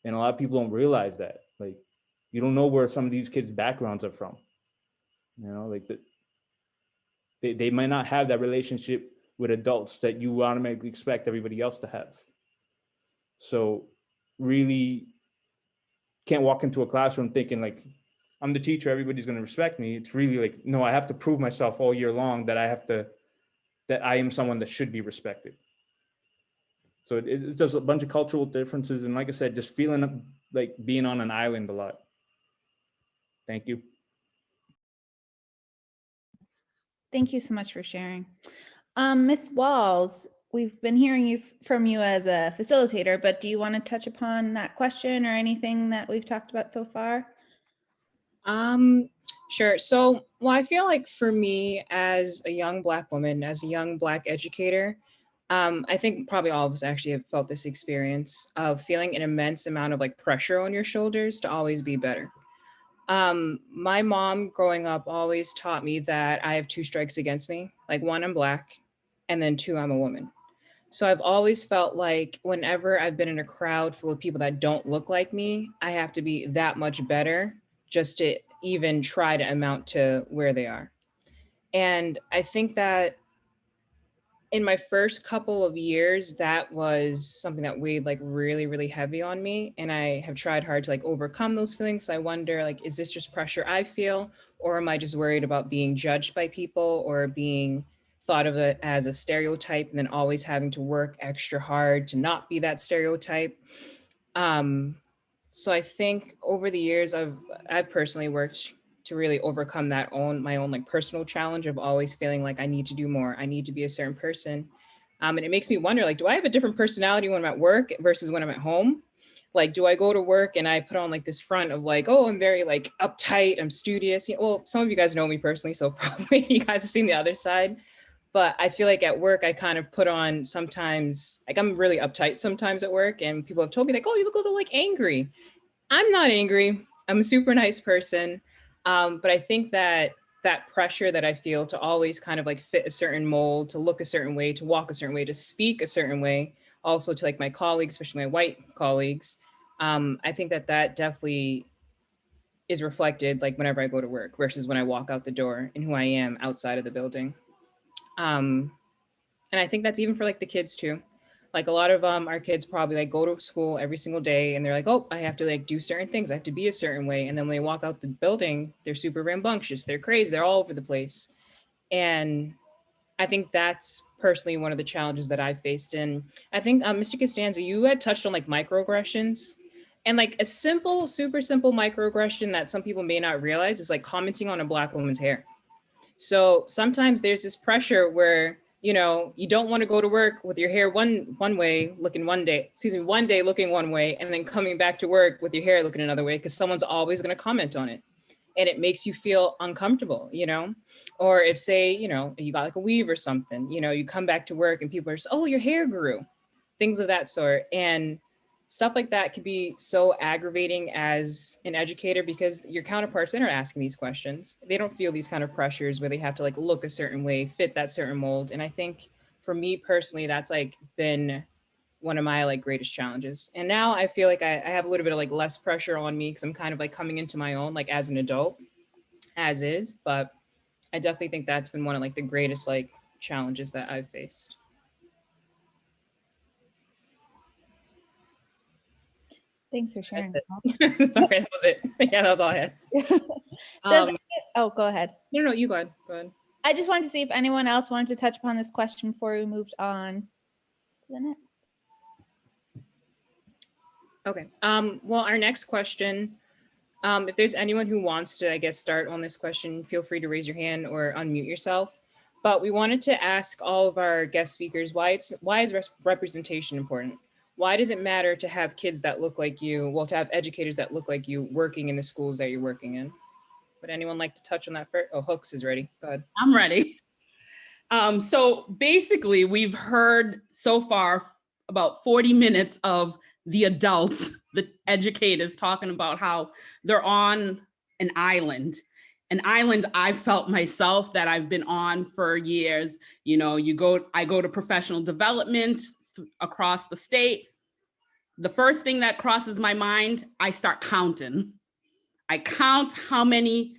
And a lot of people don't realize that. Like, you don't know where some of these kids' backgrounds are from. You know, like they might not have that relationship with adults that you automatically expect everybody else to have. So really can't walk into a classroom thinking like, I'm the teacher, everybody's going to respect me. It's really like, no, I have to prove myself all year long that I am someone that should be respected. So it's just a bunch of cultural differences. And like I said, just feeling like being on an island a lot. Thank you. Thank you so much for sharing. Ms. Walls, we've been hearing from you as a facilitator, but do you want to touch upon that question or anything that we've talked about so far? Sure. So, well, I feel like for me as a young Black woman, as a young Black educator, I think probably all of us actually have felt this experience of feeling an immense amount of like pressure on your shoulders to always be better. My mom growing up always taught me that I have two strikes against me. Like, one, I'm Black, and then two, I'm a woman. So I've always felt like whenever I've been in a crowd full of people that don't look like me, I have to be that much better just to even try to amount to where they are. And I think that in my first couple of years, that was something that weighed like really, really heavy on me. And I have tried hard to like overcome those feelings. I wonder, like, is this just pressure I feel, or am I just worried about being judged by people or being thought of it as a stereotype and then always having to work extra hard to not be that stereotype? So I think over the years, I've personally worked to really overcome my own like personal challenge of always feeling like I need to do more. I need to be a certain person. And it makes me wonder, like, do I have a different personality when I'm at work versus when I'm at home? Like, do I go to work and I put on like this front of like, oh, I'm very like uptight, I'm studious. You know, well, some of you guys know me personally, so probably you guys have seen the other side. But I feel like at work, I kind of put on sometimes, like I'm really uptight sometimes at work, and people have told me like, oh, you look a little like angry. I'm not angry. I'm a super nice person. But I think that that pressure that I feel to always kind of like fit a certain mold, to look a certain way, to walk a certain way, to speak a certain way, also to like my colleagues, especially my white colleagues, I think that that definitely is reflected like whenever I go to work versus when I walk out the door and who I am outside of the building. And I think that's even for like the kids too. Like a lot of our kids probably like go to school every single day and they're like, oh, I have to like do certain things. I have to be a certain way. And then when they walk out the building, they're super rambunctious. They're crazy. They're all over the place. And I think that's personally one of the challenges that I faced. And I think Mr. Costanza, you had touched on like microaggressions. And like a simple, super simple microaggression that some people may not realize is like commenting on a Black woman's hair. So sometimes there's this pressure where, you know, you don't want to go to work with your hair one way looking one day, one day looking one way, and then coming back to work with your hair looking another way, because someone's always going to comment on it. And it makes you feel uncomfortable, you know? Or if, say, you know, you got like a weave or something, you know, you come back to work and people are just, oh, your hair grew, things of that sort. And stuff like that can be so aggravating as an educator, because your counterparts that are asking these questions, they don't feel these kind of pressures where they have to like look a certain way, fit that certain mold. And I think for me personally, that's like been one of my like greatest challenges. And now I feel like I have a little bit of like less pressure on me because I'm kind of like coming into my own like as an adult as is. But I definitely think that's been one of like the greatest like challenges that I've faced. Thanks for sharing. Sorry, that was it. Yeah, that was all I had. Oh, go ahead. No, you go ahead. Go ahead. I just wanted to see if anyone else wanted to touch upon this question before we moved on to the next. Okay. Well, our next question, if there's anyone who wants to, I guess, start on this question, feel free to raise your hand or unmute yourself. But we wanted to ask all of our guest speakers, why is representation important? Why does it matter to have kids that look like you, well, to have educators that look like you working in the schools that you're working in? Would anyone like to touch on that first? Oh, Hooks is ready. Go ahead. I'm ready. So basically, we've heard so far about 40 minutes of the adults, the educators, talking about how they're on an island I felt myself that I've been on for years. You know, I go to professional development across the state. The first thing that crosses my mind, I start counting. I count how many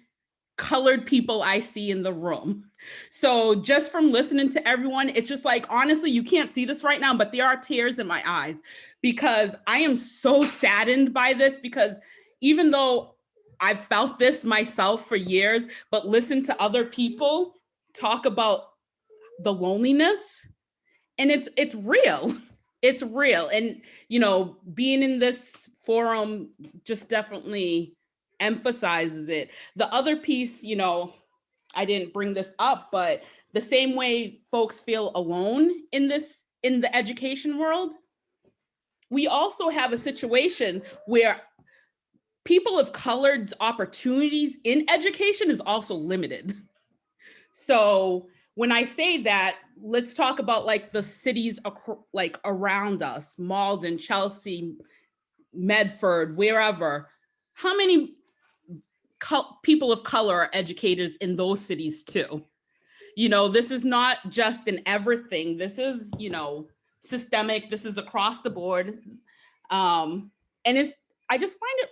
colored people I see in the room. So just from listening to everyone, it's just like, honestly, you can't see this right now, but there are tears in my eyes because I am so saddened by this, because even though I've felt this myself for years, but listen to other people talk about the loneliness, and it's real. It's real. And, you know, being in this forum just definitely emphasizes it. The other piece, you know, I didn't bring this up, but the same way folks feel alone in the education world, we also have a situation where people of colored's opportunities in education is also limited. So when I say that, let's talk about like the cities like around us, Malden, Chelsea, Medford, wherever. How many people of color are educators in those cities too? You know, this is not just an everything. This is, you know, systemic. This is across the board. And I just find it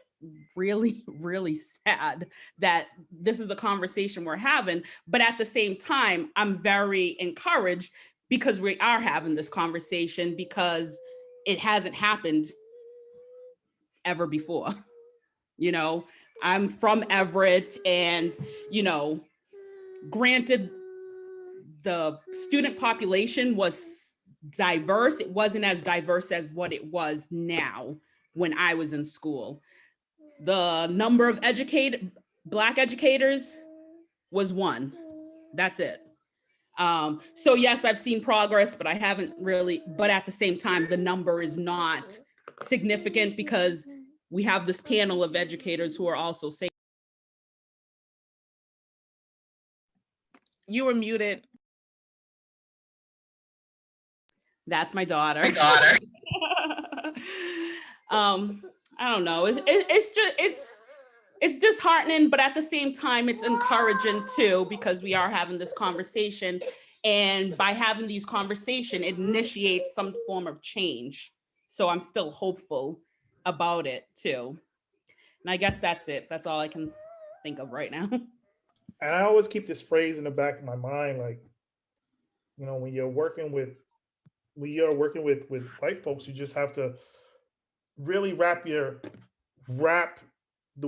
really, really sad that this is the conversation we're having. But at the same time, I'm very encouraged because we are having this conversation, because it hasn't happened ever before. You know, I'm from Everett, and, you know, granted, the student population was diverse. It wasn't as diverse as what it was now when I was in school. The number of Black educators was 1. That's it. So yes, I've seen progress, but I haven't really, but at the same time, the number is not significant because we have this panel of educators who are also saying. You were muted. That's my daughter. I don't know. It's disheartening, but at the same time, it's encouraging too, because we are having this conversation, and by having these conversations, it initiates some form of change. So I'm still hopeful about it too. And I guess that's it. That's all I can think of right now. And I always keep this phrase in the back of my mind, like, you know, when you're working with white folks, you just have to really wrap the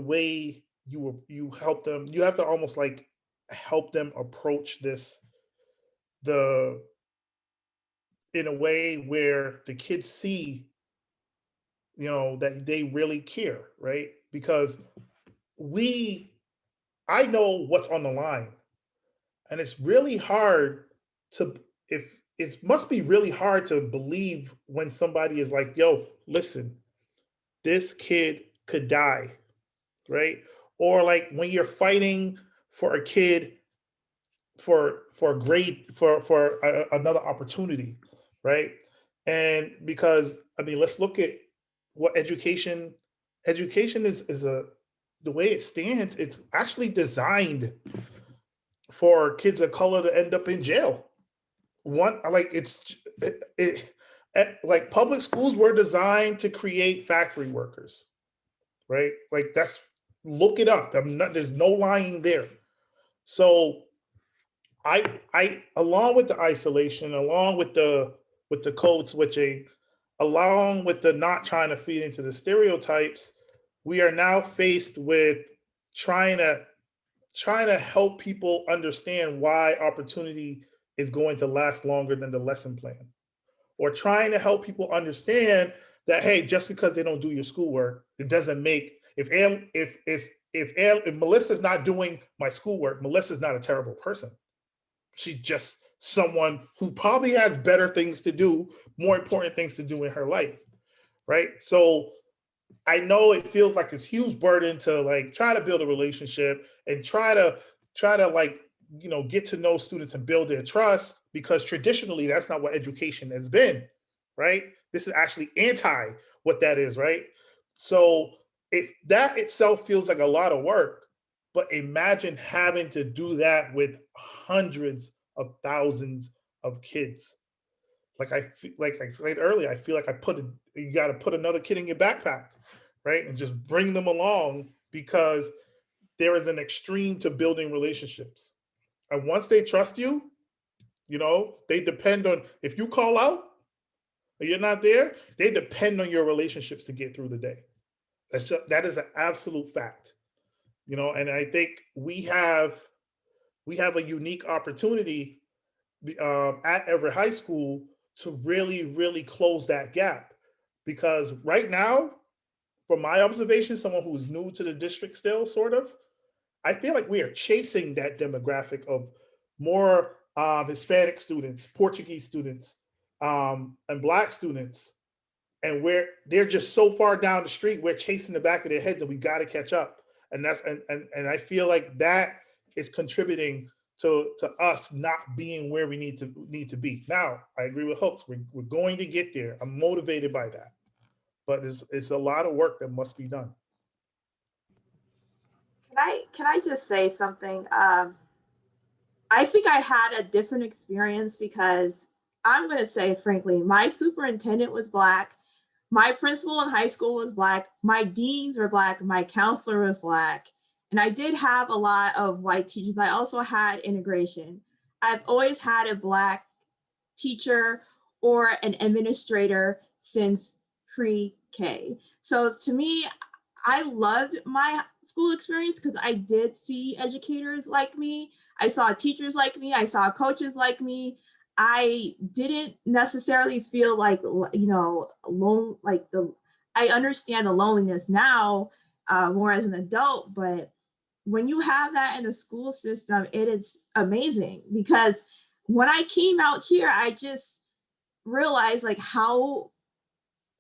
way you help them. You have to almost like help them approach this in a way where the kids see you know, that they really care, right? Because I know what's on the line, and it's really hard to, if it must be really hard to believe when somebody is like, yo, listen, this kid could die, right? Or like when you're fighting for a kid for a grade for another opportunity, right? And because I mean, let's look at what education is a, the way it stands, it's actually designed for kids of color to end up in jail. One, like like public schools were designed to create factory workers, right? Like that's, look it up. I'm not, there's no lying there. So I along with the isolation, along with the code switching, along with the not trying to feed into the stereotypes, we are now faced with trying to help people understand why opportunity is going to last longer than the lesson plan, or trying to help people understand that, hey, just because they don't do your schoolwork, it doesn't make, if Melissa's not doing my schoolwork, Melissa's not a terrible person. She's just someone who probably has better things to do, more important things to do in her life, right? So I know it feels like this huge burden to like try to build a relationship and try to like, you know, get to know students and build their trust, because traditionally that's not what education has been, right? This is actually anti what that is, right? So if that itself feels like a lot of work, but imagine having to do that with hundreds of thousands of kids. Like like I said earlier, I feel like you got to put another kid in your backpack, right, and just bring them along, because there is an extreme to building relationships. And once they trust you, you know, they depend on, if you call out or you're not there, they depend on your relationships to get through the day. That is an absolute fact, you know. And I think we have a unique opportunity at Everett High School to really close that gap, because right now, from my observation, someone who is new to the district still, sort of, I feel like we are chasing that demographic of more Hispanic students, Portuguese students, and Black students. And they're just so far down the street, we're chasing the back of their heads, and we got to catch up. And that's and I feel like that is contributing to us not being where we need to be. Now, I agree with Hooks. We're going to get there. I'm motivated by that, but it's a lot of work that must be done. Can I just say something? I think I had a different experience because I'm going to say, frankly, my superintendent was Black. My principal in high school was Black. My deans were Black. My counselor was Black. And I did have a lot of white teachers, but I also had integration. I've always had a Black teacher or an administrator since pre-K. So to me, I loved my school experience because I did see educators like me. I saw teachers like me. I saw coaches like me. I didn't necessarily feel like, you know, alone, like I understand the loneliness now more as an adult, but when you have that in the school system, it is amazing, because when I came out here, I just realized like how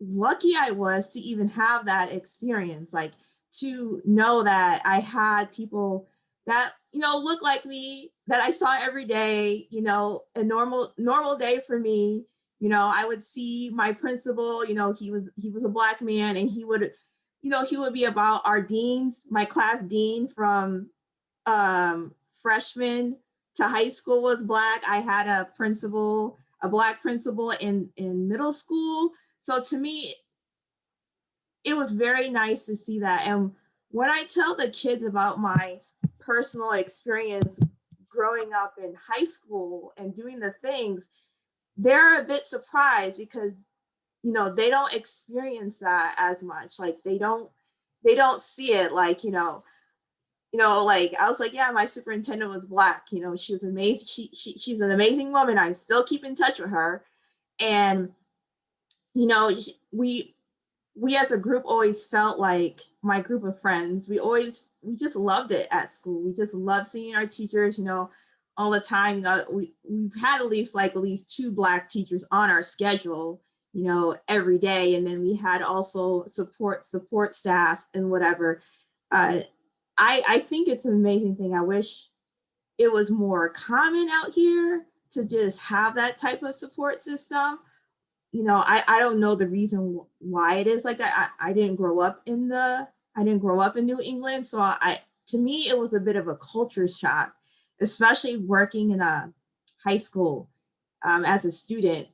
lucky I was to even have that experience, like to know that I had people that, you know, look like me, that I saw every day, you know, a normal day for me. You know, I would see my principal, you know, he was a Black man, and he would, you know, he would be about our deans, my class dean from freshman to high school was Black. I had a Black principal in middle school. So to me, it was very nice to see that. And when I tell the kids about my personal experience growing up in high school and doing the things, they're a bit surprised because, you know, they don't experience that as much. Like they don't see it like, you know, like I was like, yeah, my superintendent was Black, you know, she was amazing. She's an amazing woman. I still keep in touch with her. And, you know, we we as a group always felt like, my group of friends, we just loved it at school. We just loved seeing our teachers, all the time. We've had at least 2 Black teachers on our schedule, every day. And then we had also support staff and whatever. I think it's an amazing thing. I wish it was more common out here to just have that type of support system. I don't know the reason why it is like that. I didn't grow up in New England. So to me, it was a bit of a culture shock, especially working in a high school as a student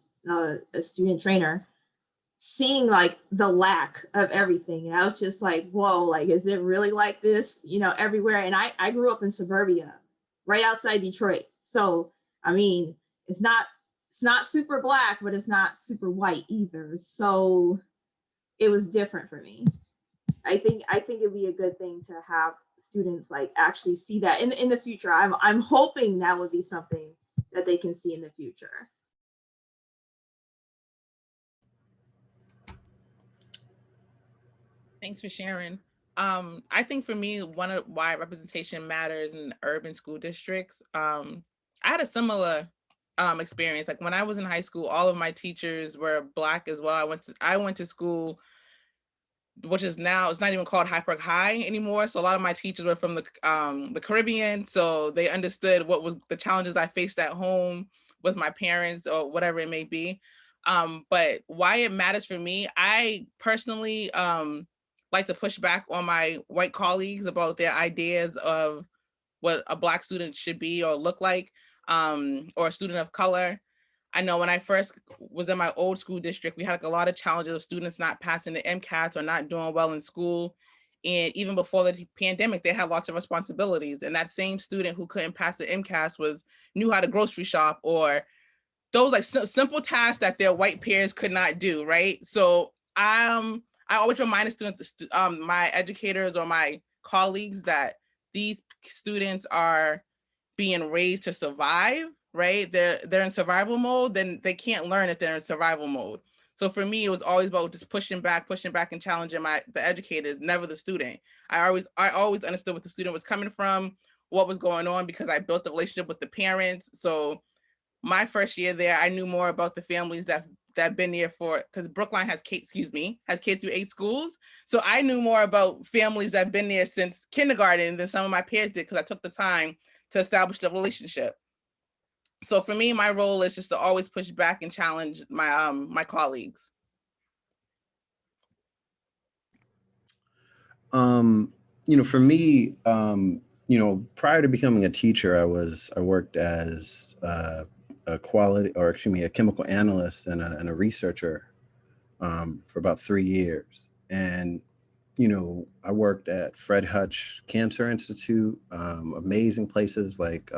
trainer, seeing like the lack of everything. And I was just like, whoa, like, is it really like this, everywhere? And I grew up in suburbia, right outside Detroit. So, I mean, it's not super Black, but it's not super white either. So it was different for me. I think it'd be a good thing to have students like actually see that in the future. I'm hoping that would be something that they can see in the future. Thanks for sharing. I think for me, one of why representation matters in urban school districts, I had a similar experience. Like when I was in high school, all of my teachers were Black as well. I went to school, which is now, it's not even called Hyde Park High anymore. So a lot of my teachers were from the Caribbean. So they understood what was the challenges I faced at home with my parents or whatever it may be. But why it matters for me, I personally like to push back on my white colleagues about their ideas of what a Black student should be or look like, or a student of color. I know when I first was in my old school district, we had like a lot of challenges of students not passing the MCAS or not doing well in school. And even before the pandemic, they had lots of responsibilities. And that same student who couldn't pass the MCAS knew how to grocery shop, or those like simple tasks that their white peers could not do, right? So I always remind the students, my educators or my colleagues, that these students are being raised to survive, right? They're in survival mode, then they can't learn if they're in survival mode. So for me, it was always about just pushing back and challenging the educators, never the student. I always understood what the student was coming from, what was going on, because I built a relationship with the parents. So my first year there, I knew more about the families that been there because Brookline has K through 8 schools. So I knew more about families that have been there since kindergarten than some of my peers did, because I took the time to establish the relationship. So for me, my role is just to always push back and challenge my my colleagues. For me, prior to becoming a teacher, I worked as a chemical analyst and a researcher for about 3 years. And, I worked at Fred Hutch Cancer Institute, amazing places like,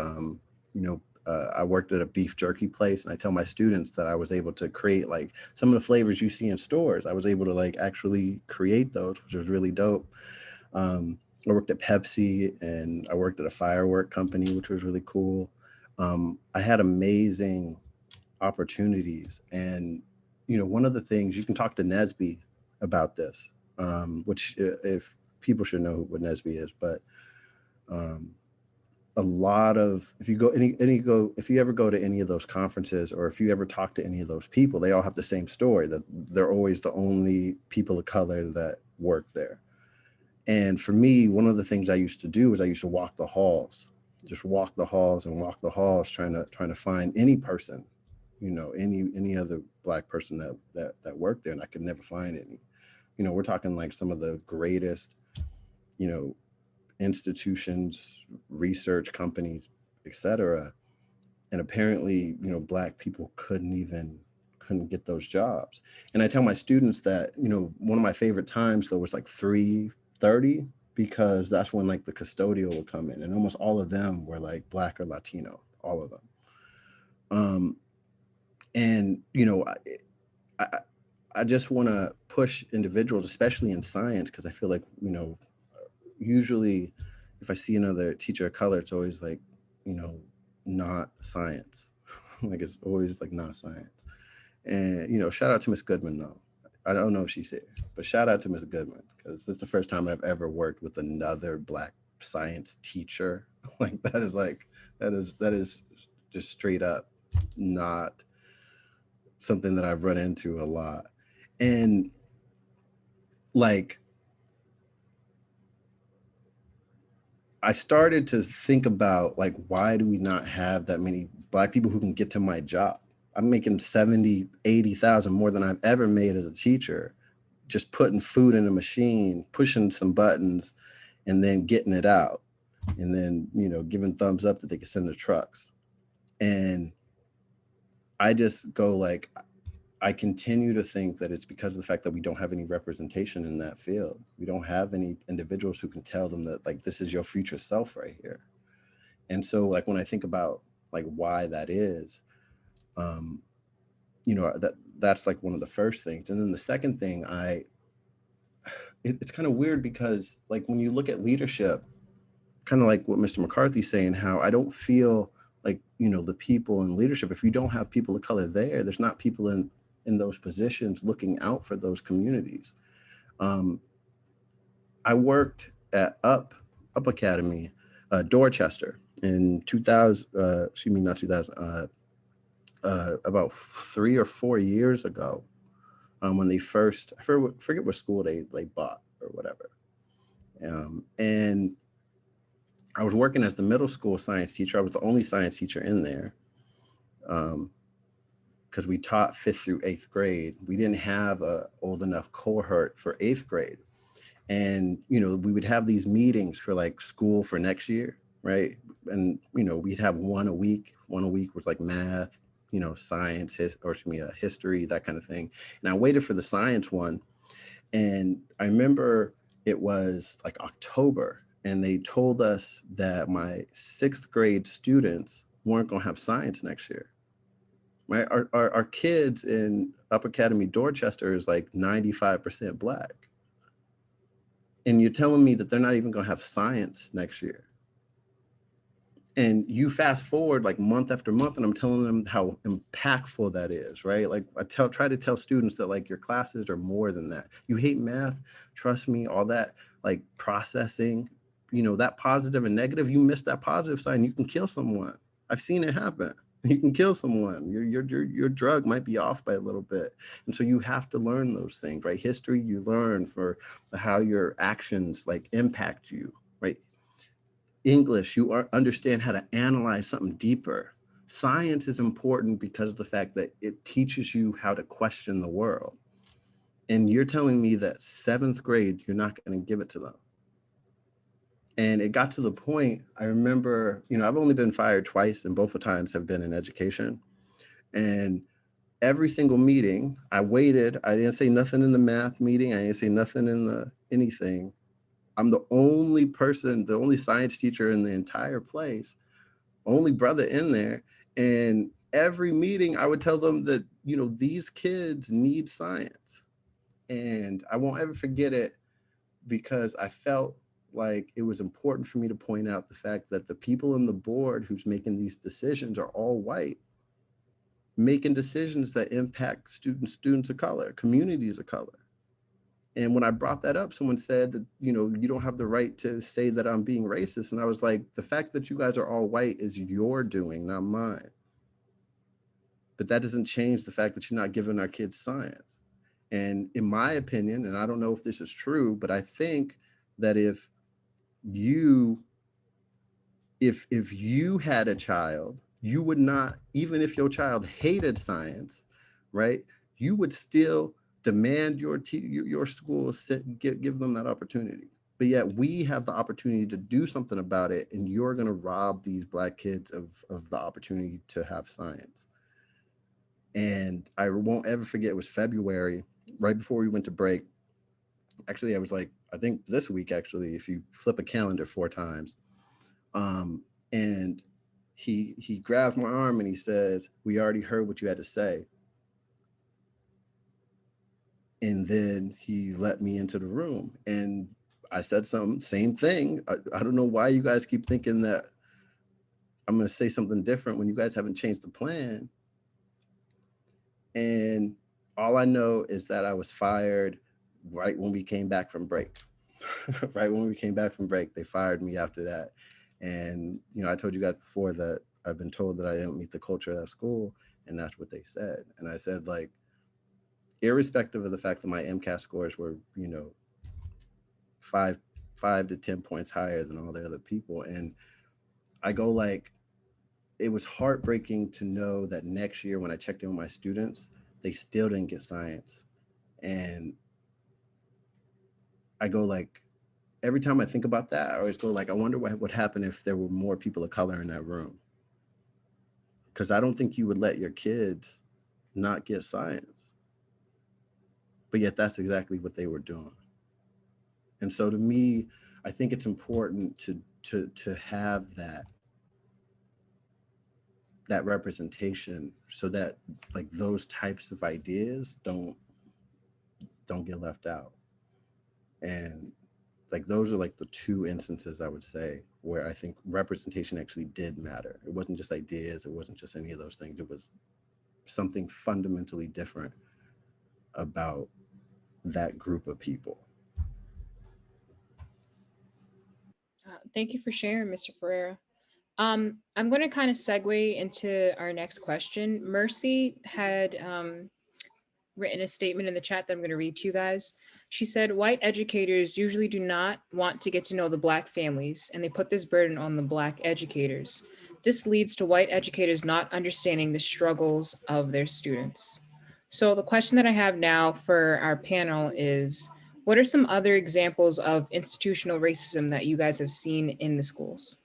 I worked at a beef jerky place, and I tell my students that I was able to create like some of the flavors you see in stores. I was able to like actually create those, which was really dope. I worked at Pepsi, and I worked at a firework company, which was really cool. I had amazing opportunities. And, one of the things, you can talk to Nesby about this, which if people should know what Nesby is, but a lot of, if you ever go to any of those conferences, or if you ever talk to any of those people, they all have the same story, that they're always the only people of color that work there. And for me, one of the things I used to do is I used to walk the halls, trying to find any person, any other Black person that worked there, and I could never find any. We're talking like some of the greatest, institutions, research companies, etc. And apparently, Black people couldn't get those jobs. And I tell my students that, one of my favorite times though was like 3:30, because that's when like the custodial would come in, and almost all of them were like Black or Latino, all of them. And I just want to push individuals, especially in science, because I feel like, usually if I see another teacher of color, it's always like, not science. Like it's always like not science. And, shout out to Miss Goodman though. I don't know if she's here, but shout out to Ms. Goodman, because this is the first time I've ever worked with another Black science teacher. That is just straight up not something that I've run into a lot. And like, I started to think about like, why do we not have that many Black people who can get to my job? I'm making 70, 80,000 more than I've ever made as a teacher, just putting food in a machine, pushing some buttons, and then getting it out. And then, you know, giving thumbs up that they can send the trucks. And I just go like, I continue to think that it's because of the fact that we don't have any representation in that field. We don't have any individuals who can tell them that like, this is your future self right here. And so like, when I think about like why that is, you know, that's like one of the first things. And then the second thing, it's kind of weird because like, when you look at leadership, kind of like what Mr. McCarthy's saying, how I don't feel like, you know, the people in leadership, if you don't have people of color there's not people in those positions looking out for those communities. I worked at Up Academy, Dorchester in 2000, not 2000, about 3 or 4 years ago, when they first, I forget what school they bought or whatever. And I was working as the middle school science teacher. I was the only science teacher in there, because we taught 5th through 8th grade. We didn't have a old enough cohort for 8th grade. And, you know, we would have these meetings for like school for next year, right? And, you know, we'd have one a week. One a week was like math, you know, science, history, that kind of thing. And I waited for the science one. And I remember it was like October, and they told us that my 6th grade students weren't going to have science next year. Right? Our kids in Up Academy Dorchester is like 95% Black. And you're telling me that they're not even going to have science next year. And you fast forward like month after month, and I'm telling them how impactful that is, right? Like I try to tell students that like your classes are more than that. You hate math, trust me, all that like processing, you know, that positive and negative, you miss that positive side and you can kill someone. I've seen it happen. You can kill someone. Your drug might be off by a little bit. And so you have to learn those things, right? History, you learn for how your actions like impact you, right? English, you understand how to analyze something deeper. Science is important because of the fact that it teaches you how to question the world. And you're telling me that 7th grade, you're not going to give it to them. And it got to the point, I remember, you know, I've only been fired twice, and both the times have been in education. And every single meeting, I waited. I didn't say nothing in the math meeting. I didn't say nothing in the anything. I'm the only person, the only science teacher in the entire place, only brother in there. And every meeting, I would tell them that, you know, these kids need science. And I won't ever forget it, because I felt like it was important for me to point out the fact that the people on the board who's making these decisions are all white, making decisions that impact students of color, communities of color. And when I brought that up, someone said that, you know, you don't have the right to say that I'm being racist. And I was like, the fact that you guys are all white is your doing, not mine. But that doesn't change the fact that you're not giving our kids science. And in my opinion, and I don't know if this is true, but I think that if you had a child, you would not, even if your child hated science, right, you would still demand your school give them that opportunity. But yet we have the opportunity to do something about it, and you're going to rob these Black kids of the opportunity to have science. And I won't ever forget, it was February, right before we went to break. Actually, I was like, I think this week, actually, if you flip a calendar 4 times, and he grabs my arm and he says, "We already heard what you had to say." And then he let me into the room, and I said same thing. I don't know why you guys keep thinking that I'm going to say something different when you guys haven't changed the plan. And All I know is that I was fired right when we came back from break. Right when we came back from break, they fired me after that. And, you know, I told you guys before that I've been told that I didn't meet the culture of that school, and that's what they said. And I said, like, irrespective of the fact that my MCAS scores were, you know, five to 10 points higher than all the other people. And I go like, it was heartbreaking to know that next year when I checked in with my students, they still didn't get science. And I go like, every time I think about that, I always go like, I wonder what would happen if there were more people of color in that room. Because I don't think you would let your kids not get science. But yet that's exactly what they were doing. And so to me, I think it's important to have that representation so that like those types of ideas don't get left out. And like those are like the two instances I would say where I think representation actually did matter. It wasn't just ideas, it wasn't just any of those things. It was something fundamentally different about that group of people. Thank you for sharing, Mr. Ferreira. I'm going to kind of segue into our next question. Mercy had written a statement in the chat that I'm going to read to you guys. She said, white educators usually do not want to get to know the Black families, and they put this burden on the Black educators. This leads to white educators not understanding the struggles of their students. So the question that I have now for our panel is, what are some other examples of institutional racism that you guys have seen in the schools?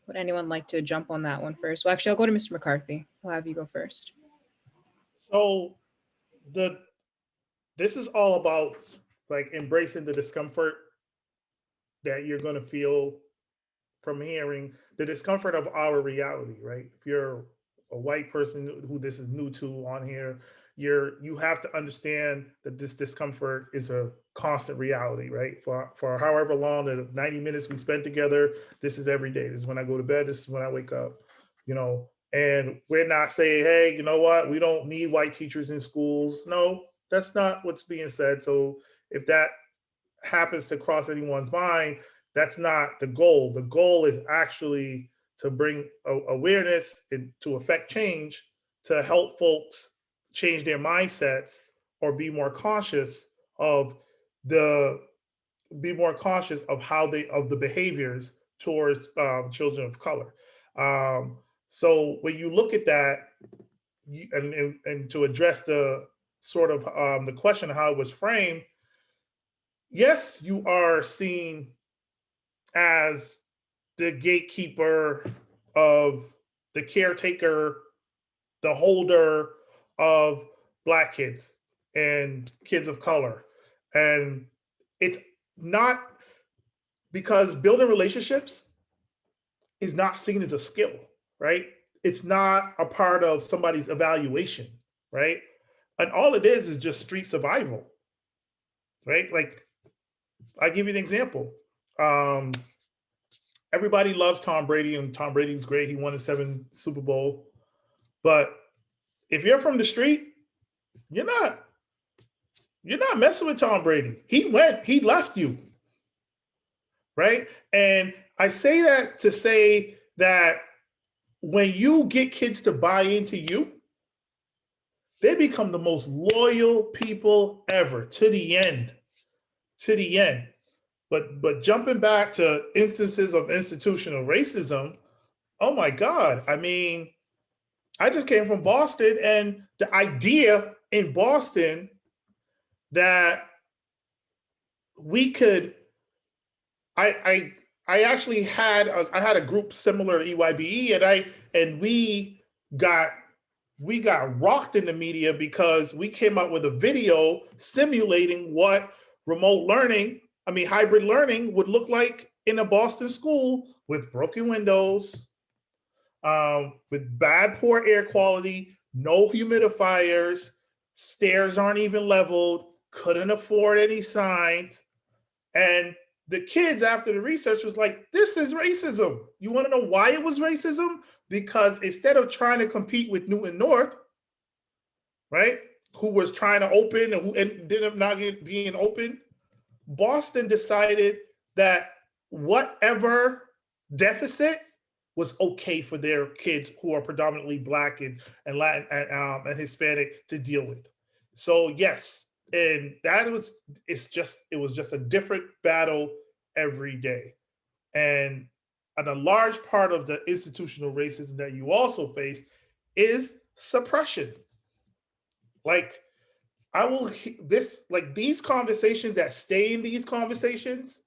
Would anyone like to jump on that one first? Well, actually, I'll go to Mr. McCarthy. We'll have you go first. So this is all about like embracing the discomfort that you're going to feel from hearing the discomfort of our reality, right? If you're a white person who this is new to on here, you have to understand that this discomfort is a constant reality, right? For however long, the 90 minutes we spend together, this is every day. This is when I go to bed, this is when I wake up, you know, and we're not saying, hey, you know what, we don't need white teachers in schools. No, that's not what's being said. So if that happens to cross anyone's mind, that's not the goal. The goal is actually to bring awareness and to affect change, to help folks change their mindsets or be more conscious of the of the behaviors towards children of color. So when you look at that, and to address the sort of the question of how it was framed, yes, you are seen as the gatekeeper of the caretaker, the holder of Black kids and kids of color. And it's not because building relationships is not seen as a skill, right? It's not a part of somebody's evaluation, right? And all it is just street survival, right? Like, I give you an example. Everybody loves Tom Brady, and Tom Brady's great. He won a 7 Super Bowl. But if you're from the street, you're not messing with Tom Brady. He left you, right? And I say that to say that when you get kids to buy into you, they become the most loyal people ever to the end. But jumping back to instances of institutional racism, oh my God. I mean, I just came from Boston, and the idea in Boston that we could, I actually had a group similar to EYBE, and we got rocked in the media because we came up with a video simulating what hybrid learning would look like in a Boston school with broken windows, with poor air quality, no humidifiers, stairs aren't even leveled, couldn't afford any signs. And the kids, after the research, was like, this is racism. You want to know why it was racism? Because instead of trying to compete with Newton North, right, who was trying to open and who ended up not being open, Boston decided that whatever deficit was okay for their kids who are predominantly Black and Latin and Hispanic to deal with. So yes, and that was it was just a different battle every day. And a large part of the institutional racism that you also face is suppression. Like these conversations that stay in these conversations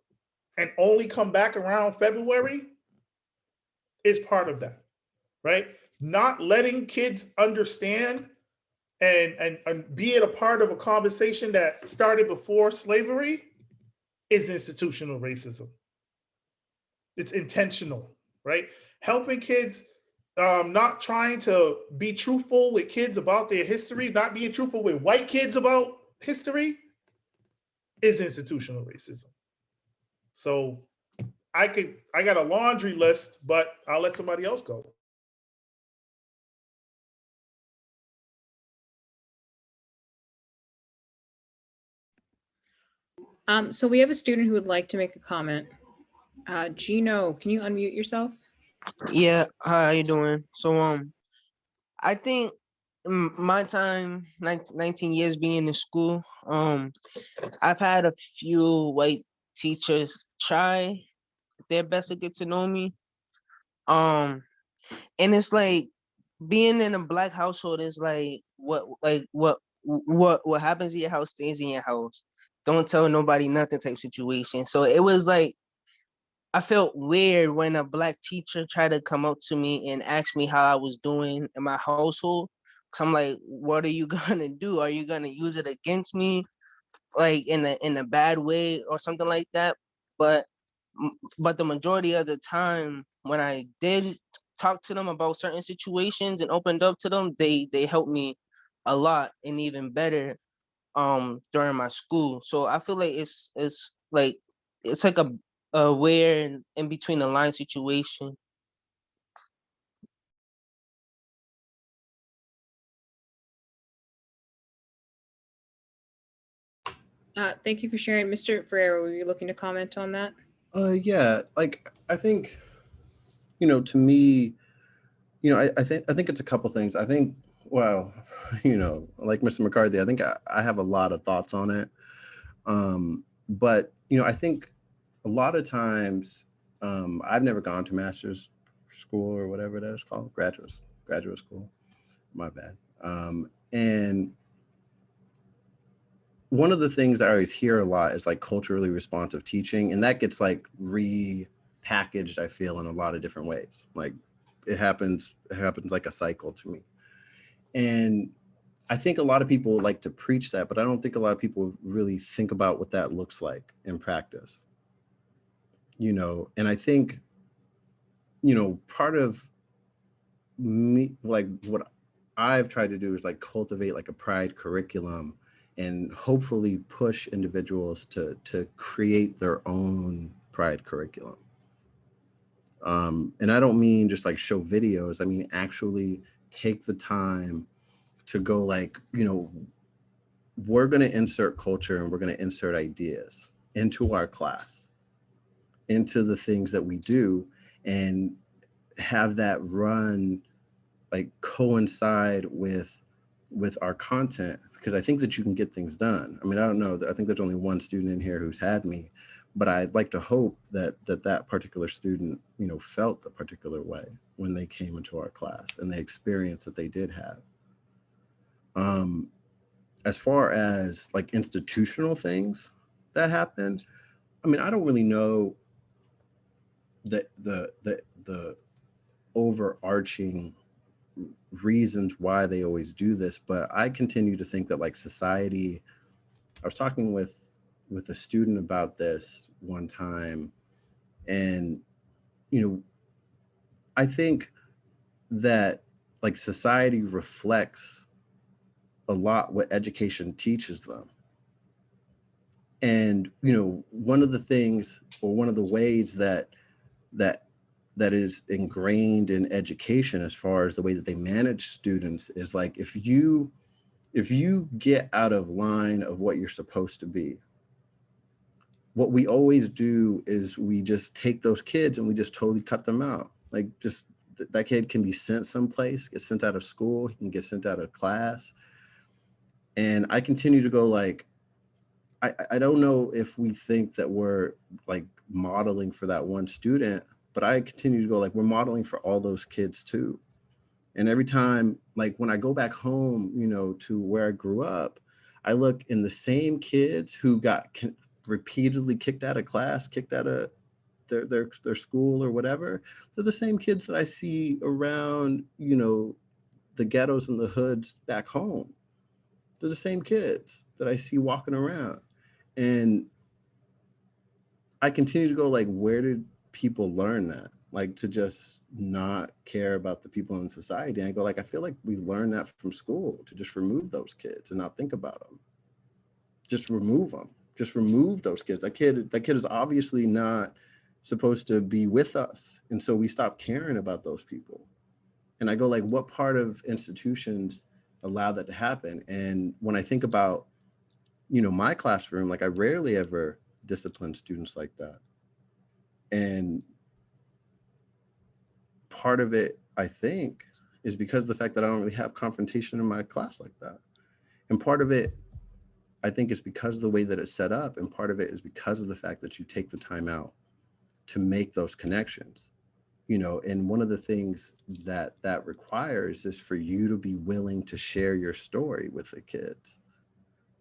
and only come back around February is part of that, right? Not letting kids understand and be it a part of a conversation that started before slavery is institutional racism. It's intentional, right? Helping kids, not trying to be truthful with kids about their history, not being truthful with white kids about history is institutional racism. So I got a laundry list, but I'll let somebody else go. So we have a student who would like to make a comment. Gino, can you unmute yourself? Yeah, how you doing? So I think my time 19 years being in school, I've had a few white teachers try their best to get to know me. And it's like being in a Black household is like what happens in your house stays in your house. Don't tell nobody nothing type situation. So it was like I felt weird when a Black teacher tried to come up to me and ask me how I was doing in my household. Cause I'm like, what are you gonna do? Are you gonna use it against me, like in a bad way or something like that? But but the majority of the time, when I did talk to them about certain situations and opened up to them, they helped me a lot and even better during my school. So I feel like it's like a weird in between the line situation. Thank you for sharing. Mr. Ferreira, were you looking to comment on that? Yeah, like I think, to me, I think it's a couple things. I think, well, like Mr. McCarthy, I think I have a lot of thoughts on it. But I think a lot of times, I've never gone to master's school or whatever that is called, graduate school. My bad. And one of the things I always hear a lot is like culturally responsive teaching, and that gets like repackaged, I feel, in a lot of different ways. Like it happens like a cycle to me. And I think a lot of people like to preach that, but I don't think a lot of people really think about what that looks like in practice. And I think, part of me, like what I've tried to do is like cultivate like a pride curriculum and hopefully push individuals to create their own pride curriculum. And I don't mean just like show videos. I mean, actually take the time to go like, we're going to insert culture and we're going to insert ideas into our class, into the things that we do, and have that run like coincide with our content, because I think that you can get things done. I mean, I don't know, I think there's only one student in here who's had me, but I'd like to hope that particular student, felt a particular way when they came into our class and the experience that they did have. As far as like institutional things that happened, I mean, I don't really know the overarching reasons why they always do this, but I continue to think that like society, I was talking with a student about this one time, and I think that like society reflects a lot what education teaches them. And one of the things, or one of the ways that is ingrained in education as far as the way that they manage students is like, if you if you get out of line of what you're supposed to be, what we always do is we just take those kids and we just totally cut them out. Like, just that kid can be sent someplace, get sent out of school, he can get sent out of class. And I continue to go like, I don't know if we think that we're like modeling for that one student, but I continue to go like, we're modeling for all those kids too. And every time, like when I go back home, you know, to where I grew up, I look in the same kids who got repeatedly kicked out of class, kicked out of their school or whatever. They're the same kids that I see around, you know, the ghettos and the hoods back home. They're the same kids that I see walking around. And I continue to go like, where did people learn that? Like, to just not care about the people in society. And I go like, I feel like we learned that from school, to just remove those kids and not think about them. Just remove them. Just remove those kids. That kid is obviously not supposed to be with us. And so we stop caring about those people. And I go like, what part of institutions allow that to happen? And when I think about, you know, my classroom, like I rarely ever discipline students like that. And part of it, I think, is because of the fact that I don't really have confrontation in my class like that. And part of it, I think, is because of the way that it's set up. And part of it is because of the fact that you take the time out to make those connections, you know. And one of the things that requires is for you to be willing to share your story with the kids.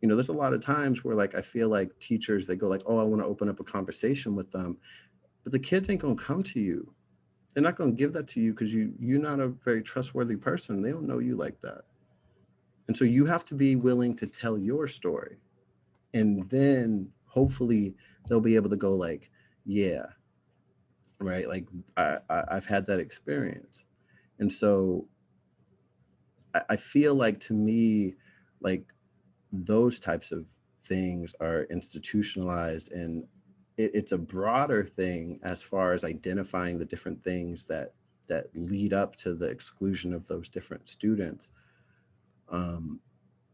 You know, there's a lot of times where like, I feel like teachers, they go like, oh, I want to open up a conversation with them, but the kids ain't going to come to you. They're not going to give that to you because you're not a very trustworthy person. They don't know you like that. And so you have to be willing to tell your story. And then hopefully they'll be able to go like, yeah, right. Like I've had that experience. And so I feel like, to me, like those types of things are institutionalized, and it's a broader thing as far as identifying the different things that lead up to the exclusion of those different students,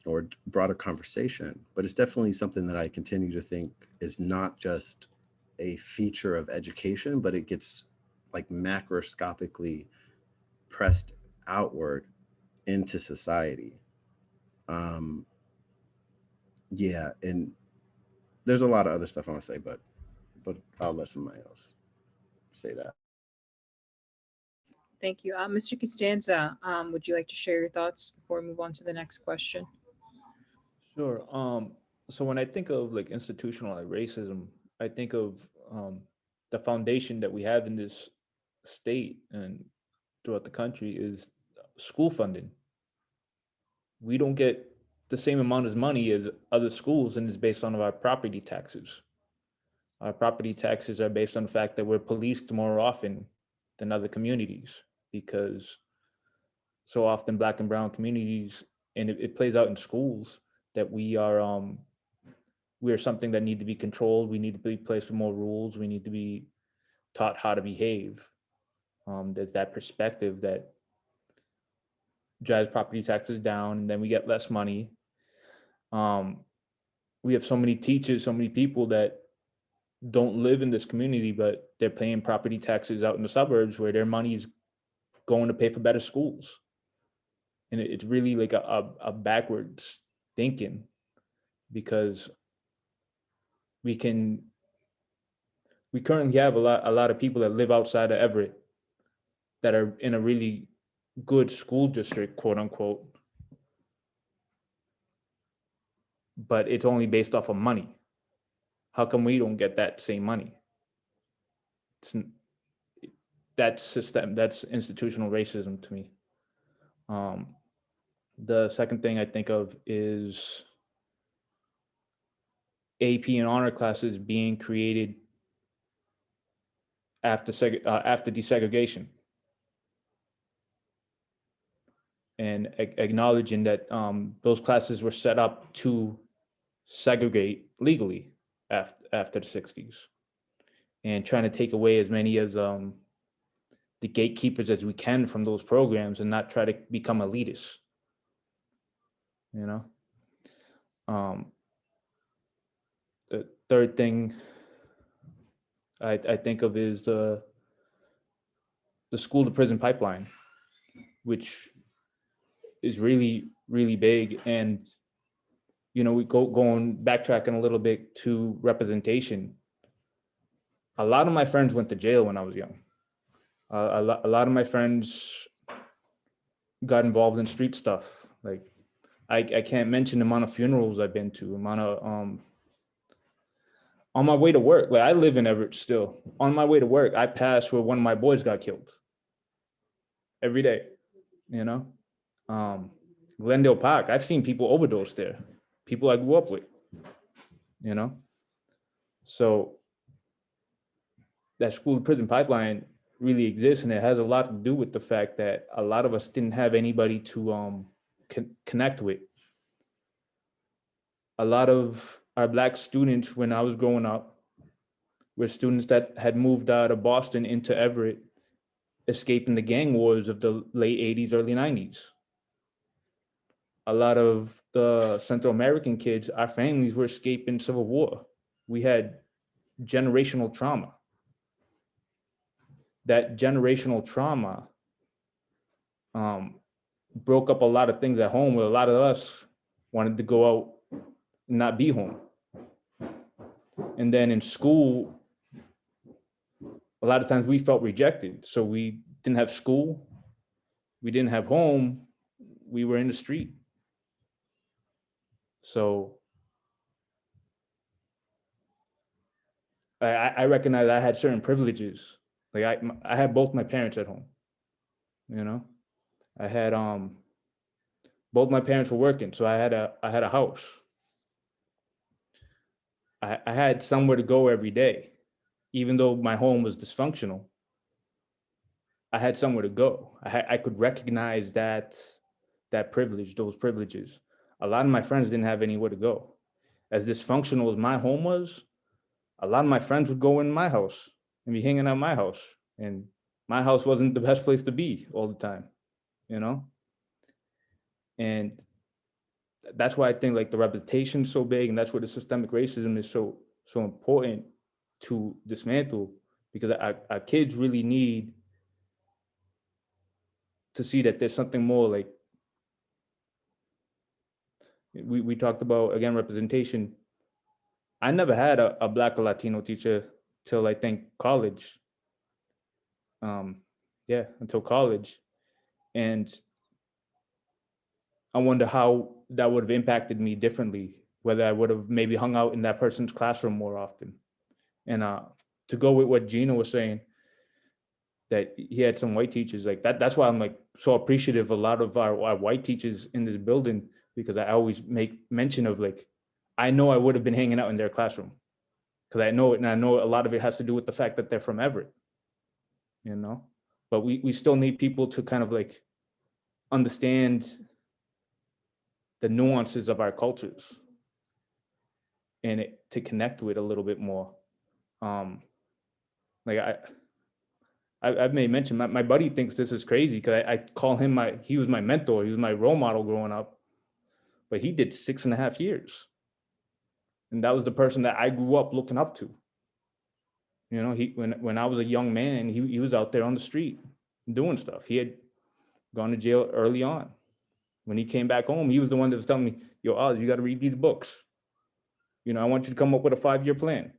or broader conversation. But it's definitely something that I continue to think is not just a feature of education, but it gets like macroscopically pressed outward into society. Yeah, and there's a lot of other stuff I want to say, but I'll let somebody else say that. Thank you. Mr. Costanza, would you like to share your thoughts before we move on to the next question? Sure. So when I think of like institutionalized racism, I think of the foundation that we have in this state and throughout the country is school funding. We don't get the same amount of money as other schools, and it's based on our property taxes. Our property taxes are based on the fact that we're policed more often than other communities, because so often Black and brown communities, and it plays out in schools, that we are something that need to be controlled. We need to be placed with more rules. We need to be taught how to behave. There's that perspective that drives property taxes down, and then we get less money. We have so many teachers, so many people that don't live in this community, but they're paying property taxes out in the suburbs where their money is going to pay for better schools. And it's really like a backwards thinking, because we currently have a lot of people that live outside of Everett that are in a really good school district, quote unquote, but it's only based off of money. How come we don't get that same money? That's institutional racism to me. The second thing I think of is AP and honor classes being created after desegregation, and acknowledging that those classes were set up to segregate legally after the 60s, and trying to take away as many as the gatekeepers as we can from those programs and not try to become elitists. you know. The third thing I think of is the school to prison pipeline, which is really, really big. And, you know, we going backtracking a little bit to representation. A lot of my friends went to jail when I was young. A lot of my friends got involved in street stuff. Like I can't mention the amount of funerals I've been to, amount of on my way to work. Like I live in Everett still. On my way to work, I passed where one of my boys got killed every day, you know. Glendale Park, I've seen people overdose there, people I grew up with, you know. So that school to prison pipeline really exists, and it has a lot to do with the fact that a lot of us didn't have anybody to connect with. A lot of our Black students when I was growing up were students that had moved out of Boston into Everett, escaping the gang wars of the late 80s, early 90s. A lot of the Central American kids, our families were escaping Civil War. We had generational trauma. That generational trauma broke up a lot of things at home, where a lot of us wanted to go out and not be home. And then in school, a lot of times we felt rejected. So we didn't have school, we didn't have home, we were in the street. So I recognize I had certain privileges. Like I had both my parents at home, you know. I had both my parents were working, so I had a house. I had somewhere to go every day, even though my home was dysfunctional. I had somewhere to go. I could recognize that privilege, those privileges. A lot of my friends didn't have anywhere to go. As dysfunctional as my home was, a lot of my friends would go in my house and be hanging out my house. And my house wasn't the best place to be all the time, you know? And that's why I think like the representation is so big, and that's where the systemic racism is so important to dismantle, because our kids really need to see that there's something more. Like we talked about, again, representation. I never had a Black or Latino teacher till I think college. Until college. And I wonder how that would have impacted me differently, whether I would have maybe hung out in that person's classroom more often. And to go with what Gina was saying, that he had some white teachers like that. That's why I'm like so appreciative of a lot of our white teachers in this building, because I always make mention of like, I know I would have been hanging out in their classroom because I know it. And I know a lot of it has to do with the fact that they're from Everett, you know, but we still need people to kind of like understand the nuances of our cultures and to connect with a little bit more. Like I've made mention, my buddy thinks this is crazy because I call him he was my mentor, he was my role model growing up, but he did 6.5 years. And that was the person that I grew up looking up to. You know, when I was a young man, he was out there on the street doing stuff. He had gone to jail early on. When he came back home, he was the one that was telling me, yo, Oz, you got to read these books. You know, I want you to come up with a 5-year plan.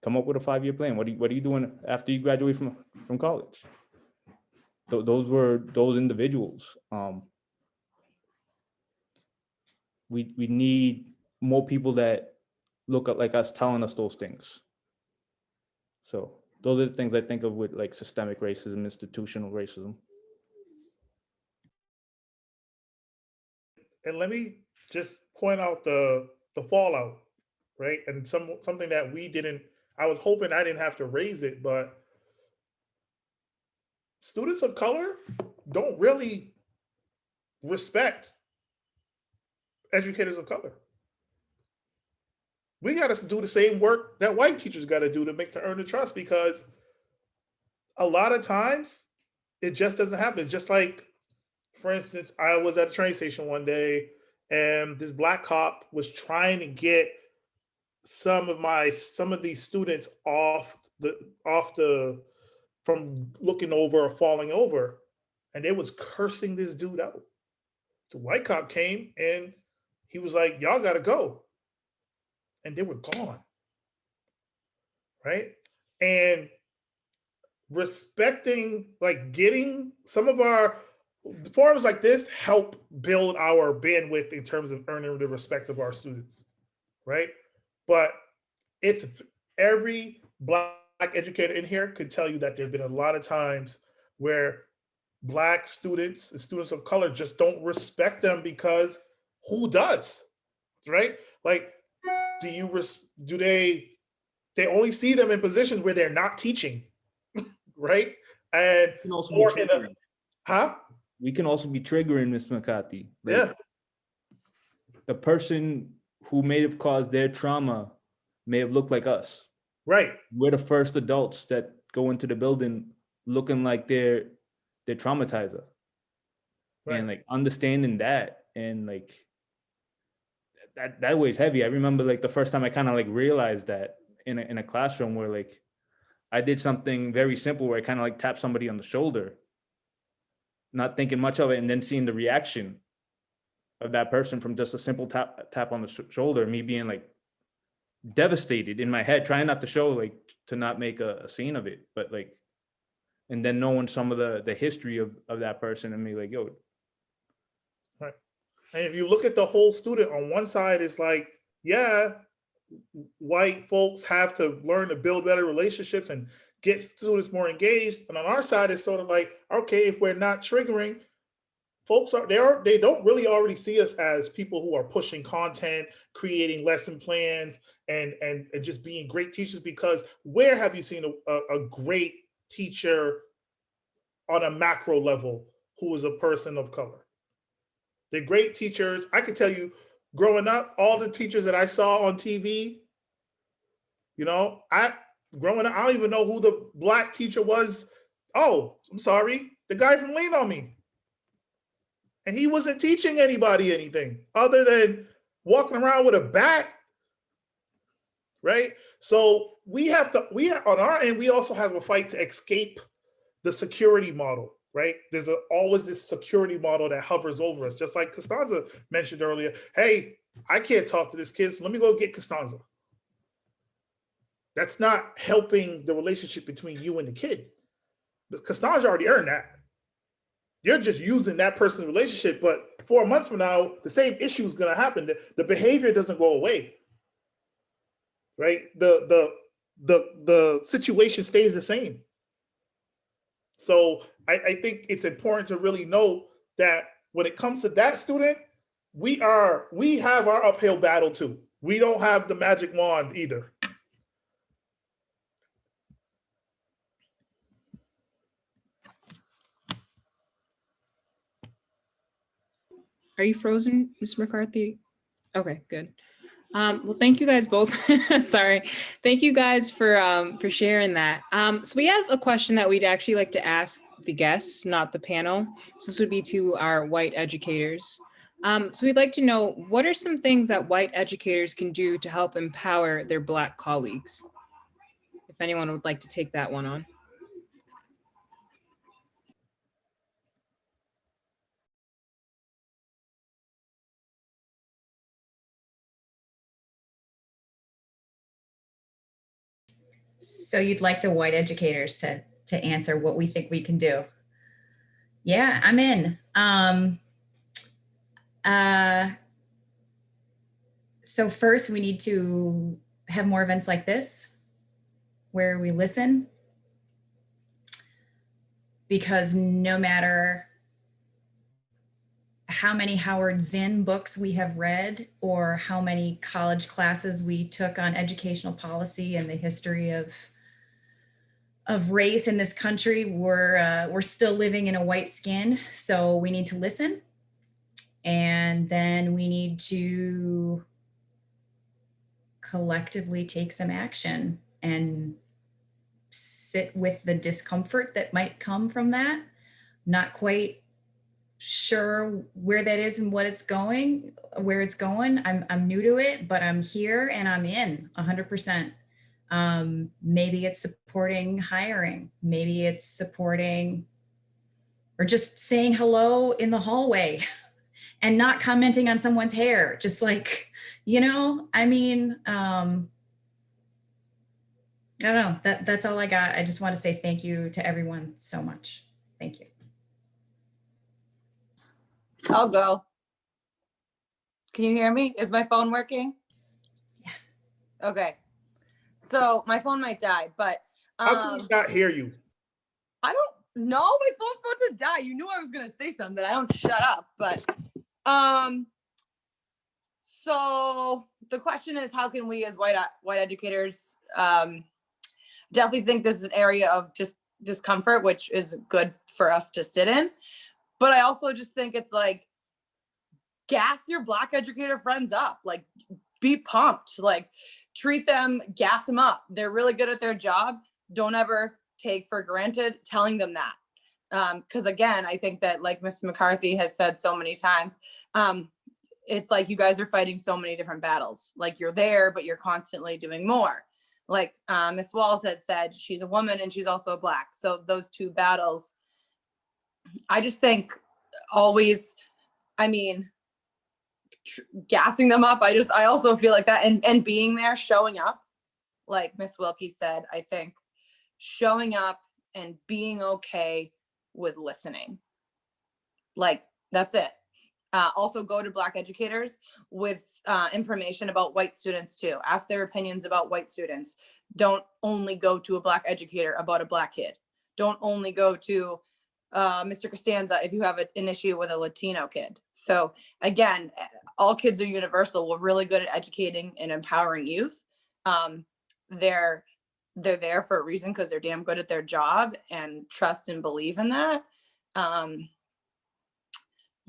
Come up with a 5-year plan. What are you doing after you graduate from college? Those were those individuals. We need more people that look like us telling us those things. So those are the things I think of with like systemic racism, institutional racism. And let me just point out the fallout, right? And something that we didn't, I was hoping I didn't have to raise it, but students of color don't really respect educators of color. We got to do the same work that white teachers got to do to earn the trust, because a lot of times it just doesn't happen. Just like, for instance, I was at a train station one day and this black cop was trying to get some of these students off the from looking over or falling over, and they was cursing this dude out. The white cop came and he was like, y'all gotta go. And they were gone. Right? And respecting, like getting some of our forums like this help build our bandwidth in terms of earning the respect of our students. Right? But it's every black educator in here could tell you that there's been a lot of times where black students and students of color just don't respect them because who does, right? Like, do they only see them in positions where they're not teaching, right? And Can also or be in a, huh? we can also be triggering, Ms. McCarthy. Like, Yeah. the person who may have caused their trauma may have looked like us. Right. We're the first adults that go into the building looking like they're traumatizer. Right. And like understanding that, and like that weighs heavy. I remember like the first time I kind of like realized that in a classroom where like I did something very simple where I kind of like tapped somebody on the shoulder, not thinking much of it, and then seeing the reaction of that person from just a simple tap on the shoulder, me being like devastated in my head, trying not to show, like to not make a scene of it, but like, and then knowing some of the history of that person and me like, yo. Right. And if you look at the whole student, on one side, it's like, yeah, white folks have to learn to build better relationships and get students more engaged. And on our side, it's sort of like, okay, if we're not triggering, folks they don't really already see us as people who are pushing content, creating lesson plans, and just being great teachers, because where have you seen a great teacher on a macro level who is a person of color? The great teachers, I can tell you, growing up, all the teachers that I saw on TV, growing up, I don't even know who the black teacher was. Oh, I'm sorry, the guy from Lean on Me. And he wasn't teaching anybody anything other than walking around with a bat, right? So we on our end, we also have a fight to escape the security model, right? There's always this security model that hovers over us, just like Costanza mentioned earlier. Hey, I can't talk to this kid, so let me go get Costanza. That's not helping the relationship between you and the kid. Costanza already earned that. You're just using that person's relationship, but 4 months from now, the same issue is going to happen. The behavior doesn't go away, right? The situation stays the same. So I think it's important to really know that when it comes to that student, we have our uphill battle too. We don't have the magic wand either. Are you frozen, Ms. McCarthy? Okay, good. Well, thank you guys both. Sorry. Thank you guys for sharing that. So we have a question that we'd actually like to ask the guests, not the panel. So this would be to our white educators. So we'd like to know, what are some things that white educators can do to help empower their Black colleagues? If anyone would like to take that one on. So you'd like the white educators to answer what we think we can do? Yeah, I'm in. So first we need to have more events like this where we listen, because no matter how many Howard Zinn books we have read or how many college classes we took on educational policy and the history of race in this country, we're still living in a white skin. So we need to listen, and then we need to collectively take some action and sit with the discomfort that might come from that. Not quite sure where that is and what it's going, where it's going. I'm new to it, but I'm here and I'm in 100%. Maybe it's supporting hiring. Maybe it's supporting or just saying hello in the hallway and not commenting on someone's hair. Just like, I mean, I don't know. That's all I got. I just want to say thank you to everyone so much. Thank you. I'll go. Can you hear me? Is my phone working? Yeah. Okay. So my phone might die, but How can we not hear you? I don't know. My phone's about to die. You knew I was gonna say something. I don't shut up, but so the question is, how can we as white educators definitely think this is an area of just discomfort, which is good for us to sit in. But I also just think it's like, gas your Black educator friends up, like be pumped, like treat them, gas them up. They're really good at their job. Don't ever take for granted telling them that. Because again, I think that like Mr. McCarthy has said so many times, it's like you guys are fighting so many different battles. Like you're there, but you're constantly doing more. Like Ms. Walls had said, she's a woman and she's also Black. So those two battles, I just think always, I mean, gassing them up. I also feel like that and being there, showing up, like Miss Wilkie said, I think showing up and being okay with listening. Like that's it. Also go to Black educators with information about white students too. Ask their opinions about white students. Don't only go to a Black educator about a Black kid. Don't only go to Mr. Costanza if you have an issue with a Latino kid. So again, all kids are universal. We're really good at educating and empowering youth. They're there for a reason because they're damn good at their job, and trust and believe in that.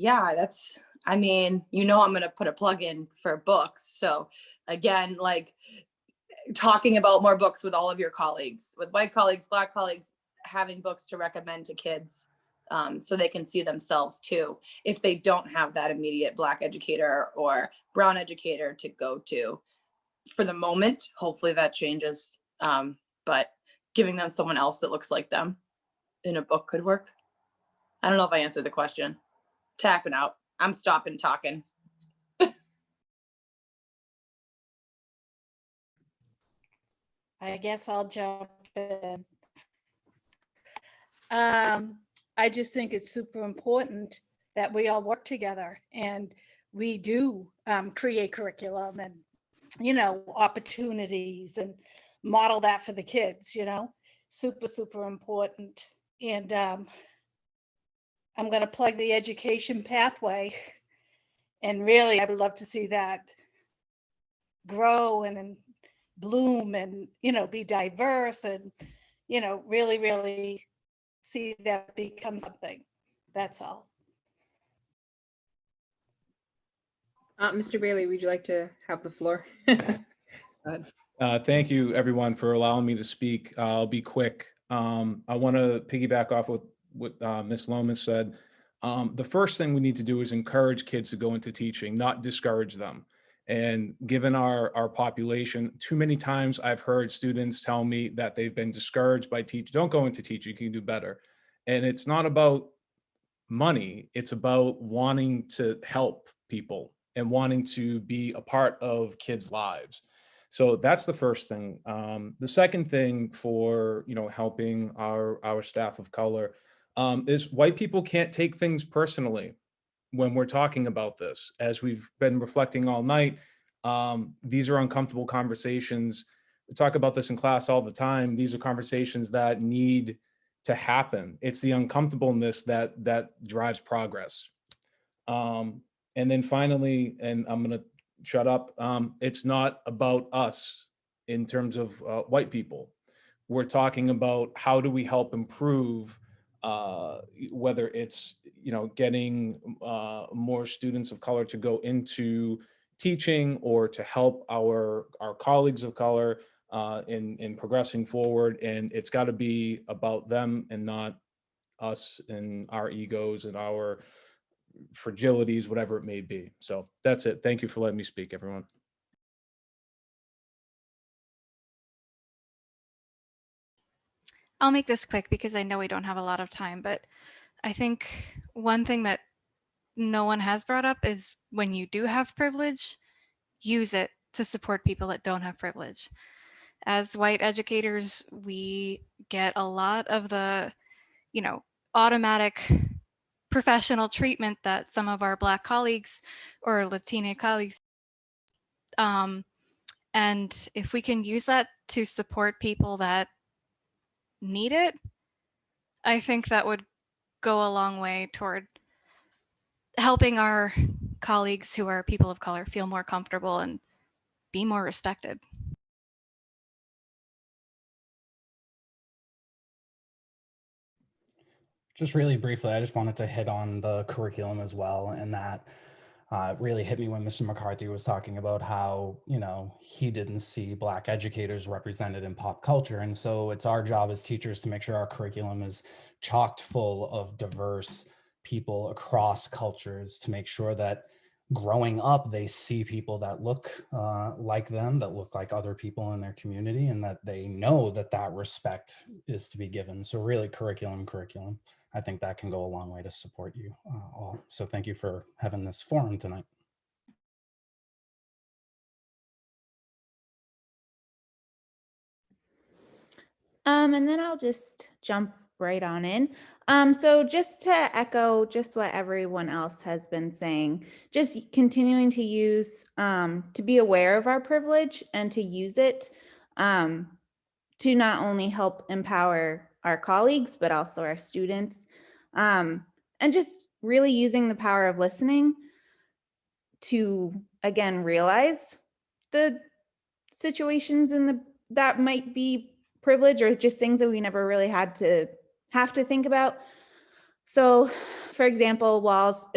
Yeah, that's, I mean, I'm going to put a plug in for books. So again, like talking about more books with all of your colleagues, with white colleagues, Black colleagues, having books to recommend to kids so they can see themselves too, if they don't have that immediate Black educator or brown educator to go to for the moment. Hopefully that changes. But giving them someone else that looks like them in a book could work. I don't know if I answered the question. Tapping out. I'm stopping talking. I guess I'll jump in. I just think it's super important that we all work together and we do create curriculum and, opportunities and model that for the kids, super, super important. And I'm going to plug the education pathway. And really, I would love to see that grow and bloom and, be diverse and, really, really see that become something. That's all. Mr. Bailey, would you like to have the floor? Go ahead. Thank you, everyone, for allowing me to speak. I'll be quick. I want to piggyback off what Ms. Lomas said. The first thing we need to do is encourage kids to go into teaching, not discourage them. And given our population, too many times I've heard students tell me that they've been discouraged by teaching. Don't go into teaching, you can do better. And it's not about money, it's about wanting to help people and wanting to be a part of kids' lives. So that's the first thing. The second thing for helping our staff of color is white people can't take things personally when we're talking about this. As we've been reflecting all night, these are uncomfortable conversations. We talk about this in class all the time. These are conversations that need to happen. It's the uncomfortableness that drives progress. And then finally, and I'm gonna shut up, it's not about us in terms of white people. We're talking about how do we help improve, whether it's getting more students of color to go into teaching or to help our colleagues of color in progressing forward. And it's got to be about them and not us and our egos and our fragilities, whatever it may be. So that's it. Thank you for letting me speak, everyone. I'll make this quick because I know we don't have a lot of time, but I think one thing that no one has brought up is when you do have privilege, use it to support people that don't have privilege. As white educators, we get a lot of the, automatic professional treatment that some of our Black colleagues or Latina colleagues. And if we can use that to support people that need it, I think that would go a long way toward helping our colleagues who are people of color feel more comfortable and be more respected. Just really briefly, I just wanted to hit on the curriculum as well, and that really hit me when Mr. McCarthy was talking about how, he didn't see Black educators represented in pop culture. And so it's our job as teachers to make sure our curriculum is chocked full of diverse people across cultures, to make sure that growing up, they see people that look like them, that look like other people in their community, and that they know that that respect is to be given. So really curriculum. I think that can go a long way to support you all. So thank you for having this forum tonight. And then I'll just jump right on in. So just to echo just what everyone else has been saying, just continuing to use, to be aware of our privilege and to use it to not only help empower our colleagues, but also our students. And just really using the power of listening to, again, realize the situations that might be privilege or just things that we never really have to think about. So, for example, Walls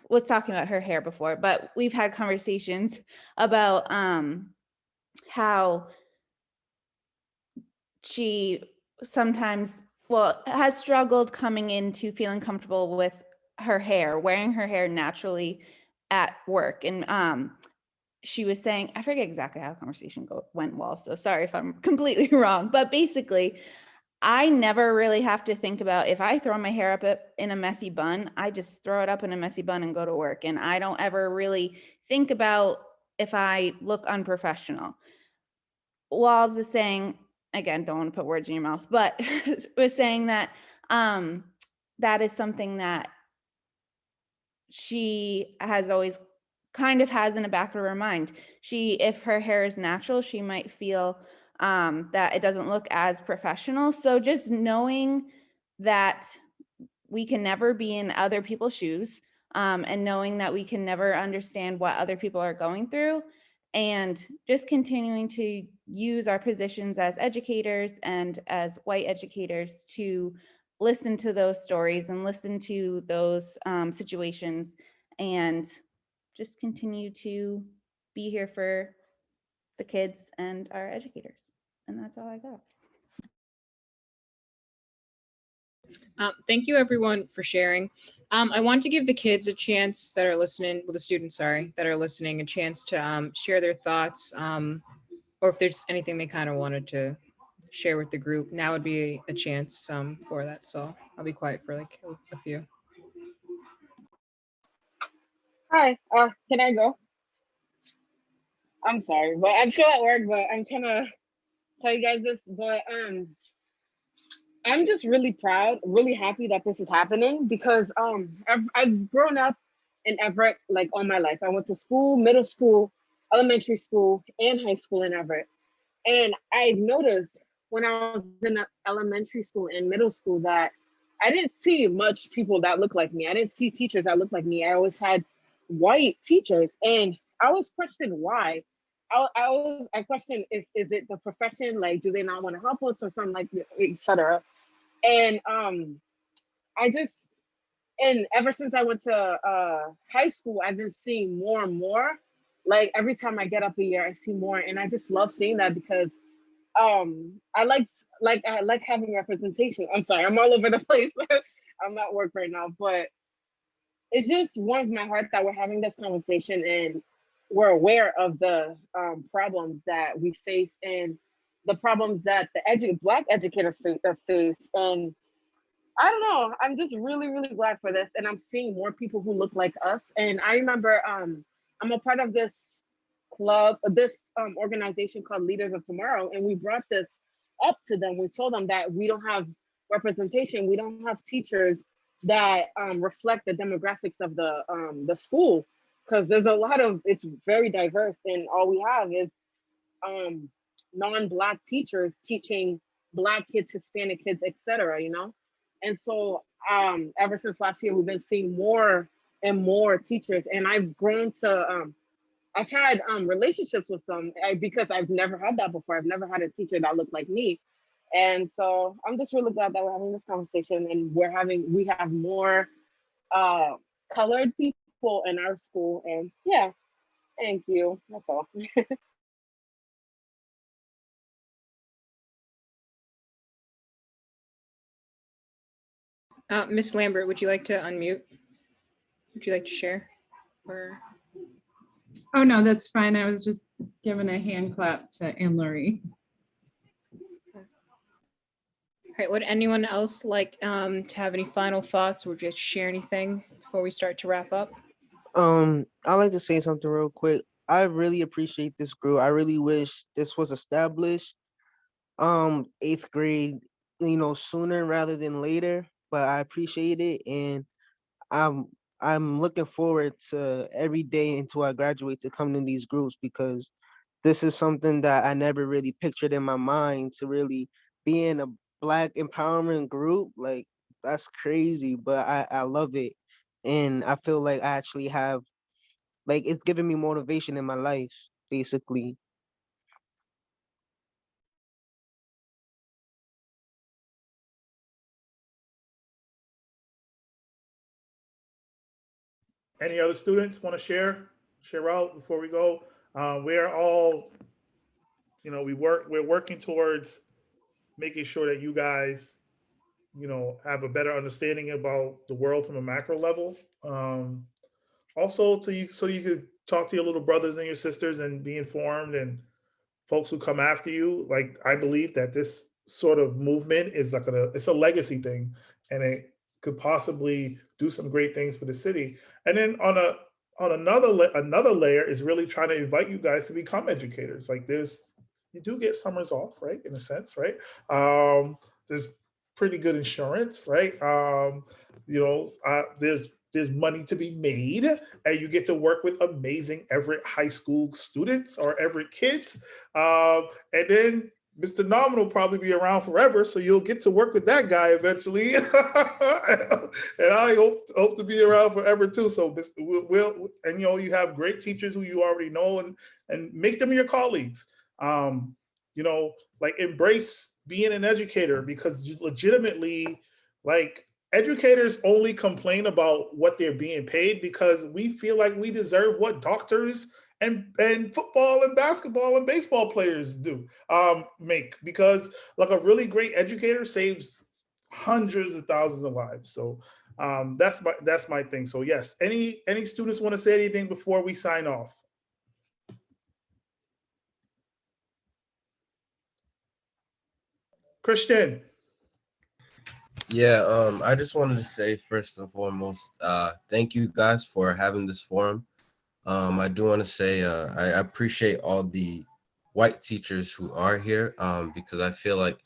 was talking about her hair before, but we've had conversations about how she sometimes, has struggled coming into feeling comfortable with her hair, wearing her hair naturally at work. And she was saying, I forget exactly how the conversation went, Wall, so sorry if I'm completely wrong, but basically, I never really have to think about if I throw my hair up in a messy bun, I just throw it up in a messy bun and go to work. And I don't ever really think about if I look unprofessional. Walls was saying, again, don't want to put words in your mouth, but was saying that that is something that she has always kind of has in the back of her mind. If her hair is natural, she might feel that it doesn't look as professional. So just knowing that we can never be in other people's shoes, and knowing that we can never understand what other people are going through, and just continuing to use our positions as educators and as white educators to listen to those stories and listen to those situations, and just continue to be here for the kids and our educators. And that's all I got. Thank you everyone for sharing. I want to give the kids a chance that are listening, well, the students, sorry, that are listening, a chance to share their thoughts, or if there's anything they kind of wanted to share with the group. Now would be a chance for that. So I'll be quiet for like a few. Hi, can I go? I'm sorry, but I'm still at work, but I'm trying to tell you guys this, but I'm just really proud, really happy that this is happening, because I've grown up in Everett like all my life. I went to school, middle school, elementary school, and high school in Everett. And I noticed when I was in elementary school and middle school that I didn't see much people that looked like me. I didn't see teachers that looked like me. I always had white teachers, and I was questioning why. I questioned if is it the profession, like do they not want to help us or something, like etc. And and ever since I went to high school, I've been seeing more and more. Like every time I get up a year, I see more, and I just love seeing that, because I like having representation. I'm sorry, I'm all over the place. I'm at work right now, but it just warms my heart that we're having this conversation and we're aware of the problems that we face and the problems that the Black educators face. And I don't know, I'm just really, really glad for this. And I'm seeing more people who look like us. And I remember I'm a part of this club, this organization called Leaders of Tomorrow. And we brought this up to them. We told them that we don't have representation. We don't have teachers that reflect the demographics of the school, because there's a lot of, it's very diverse, and all we have is non-Black teachers teaching Black kids, Hispanic kids, etc. You know, and so ever since last year, we've been seeing more and more teachers, and I've grown to I've had relationships with some because I've never had that before. I've never had a teacher that looked like me. And so I'm just really glad that we're having this conversation and we have more colored people in our school. And yeah, thank you. That's all. Miss Lambert, would you like to unmute? Would you like to share? Or Oh, no, that's fine. I was just giving a hand clap to Anne Laurie. all right, would anyone else like to have any final thoughts or just share anything before we start to wrap up? I'd like to say something real quick. I really appreciate this group. I really wish this was established 8th grade, sooner rather than later, but I appreciate it. And I'm looking forward to every day until I graduate to come to these groups, because this is something that I never really pictured in my mind, to really be in a Black empowerment group. Like, that's crazy, but I love it. And I feel like I actually have, like, it's giving me motivation in my life, basically. Any other students want to share out before we go? We're all, we're working towards making sure that you guys, have a better understanding about the world from a macro level. Also, so you could talk to your little brothers and your sisters and be informed, and folks who come after you. Like, I believe that this sort of movement is like it's a legacy thing, and it could possibly do some great things for the city. And then on another layer is really trying to invite you guys to become educators. Like, you do get summers off, right? In a sense, right? There's pretty good insurance, right? There's money to be made, and you get to work with amazing Everett High School students or Everett kids. And then Mr. Nominal will probably be around forever, so you'll get to work with that guy eventually. And I hope to be around forever too. So Will, and you have great teachers who you already know, and make them your colleagues. Like, embrace being an educator, because you legitimately, like, educators only complain about what they're being paid because we feel like we deserve what doctors and football and basketball and baseball players do make, because like a really great educator saves hundreds of thousands of lives. So that's my thing. So yes, any students want to say anything before we sign off? Christian. Yeah, I just wanted to say first and foremost, thank you guys for having this forum. I do want to say I appreciate all the white teachers who are here, because I feel like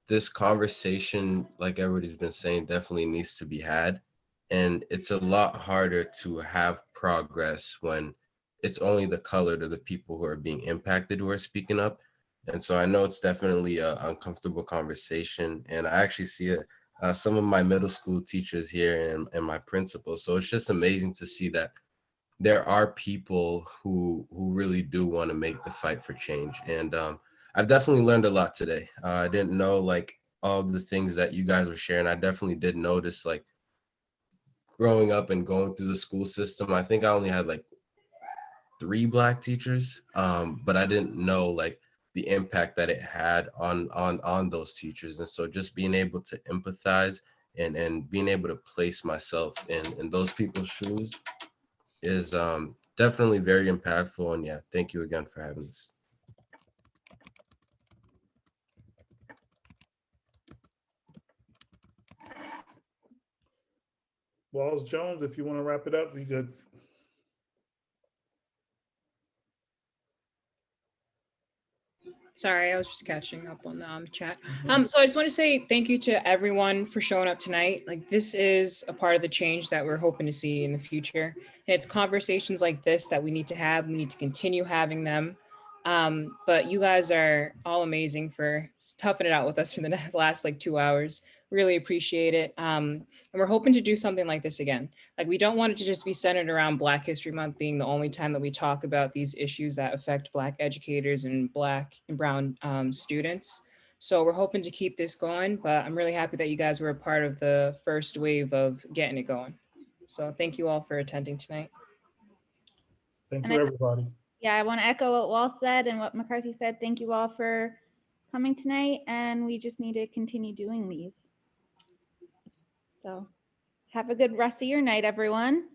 this conversation, like everybody's been saying, definitely needs to be had. And it's a lot harder to have progress when it's only the colored of the people who are being impacted who are speaking up. And so I know it's definitely an uncomfortable conversation. And I actually see it, some of my middle school teachers here and my principal. So it's just amazing to see that there are people who really do want to make the fight for change. And I've definitely learned a lot today. I didn't know like all the things that you guys were sharing. I definitely did notice, like, growing up and going through the school system, I think I only had like 3 Black teachers, but I didn't know like the impact that it had on those teachers. And so just being able to empathize and being able to place myself in those people's shoes is definitely very impactful. And yeah, thank you again for having this. Walls Jones, if you want to wrap it up, we good. Sorry, I was just catching up on the chat. So I just want to say thank you to everyone for showing up tonight. Like, this is a part of the change that we're hoping to see in the future. And it's conversations like this that we need to have. We need to continue having them. But you guys are all amazing for toughing it out with us for the last like 2 hours. Really appreciate it. And we're hoping to do something like this again. Like, we don't want it to just be centered around Black History Month being the only time that we talk about these issues that affect Black educators and Black and Brown students. So we're hoping to keep this going, but I'm really happy that you guys were a part of the first wave of getting it going. So thank you all for attending tonight. Thank And you, I- everybody. Yeah, I want to echo what Walt said and what McCarthy said. Thank you all for coming tonight, and we just need to continue doing these. So have a good rest of your night, everyone.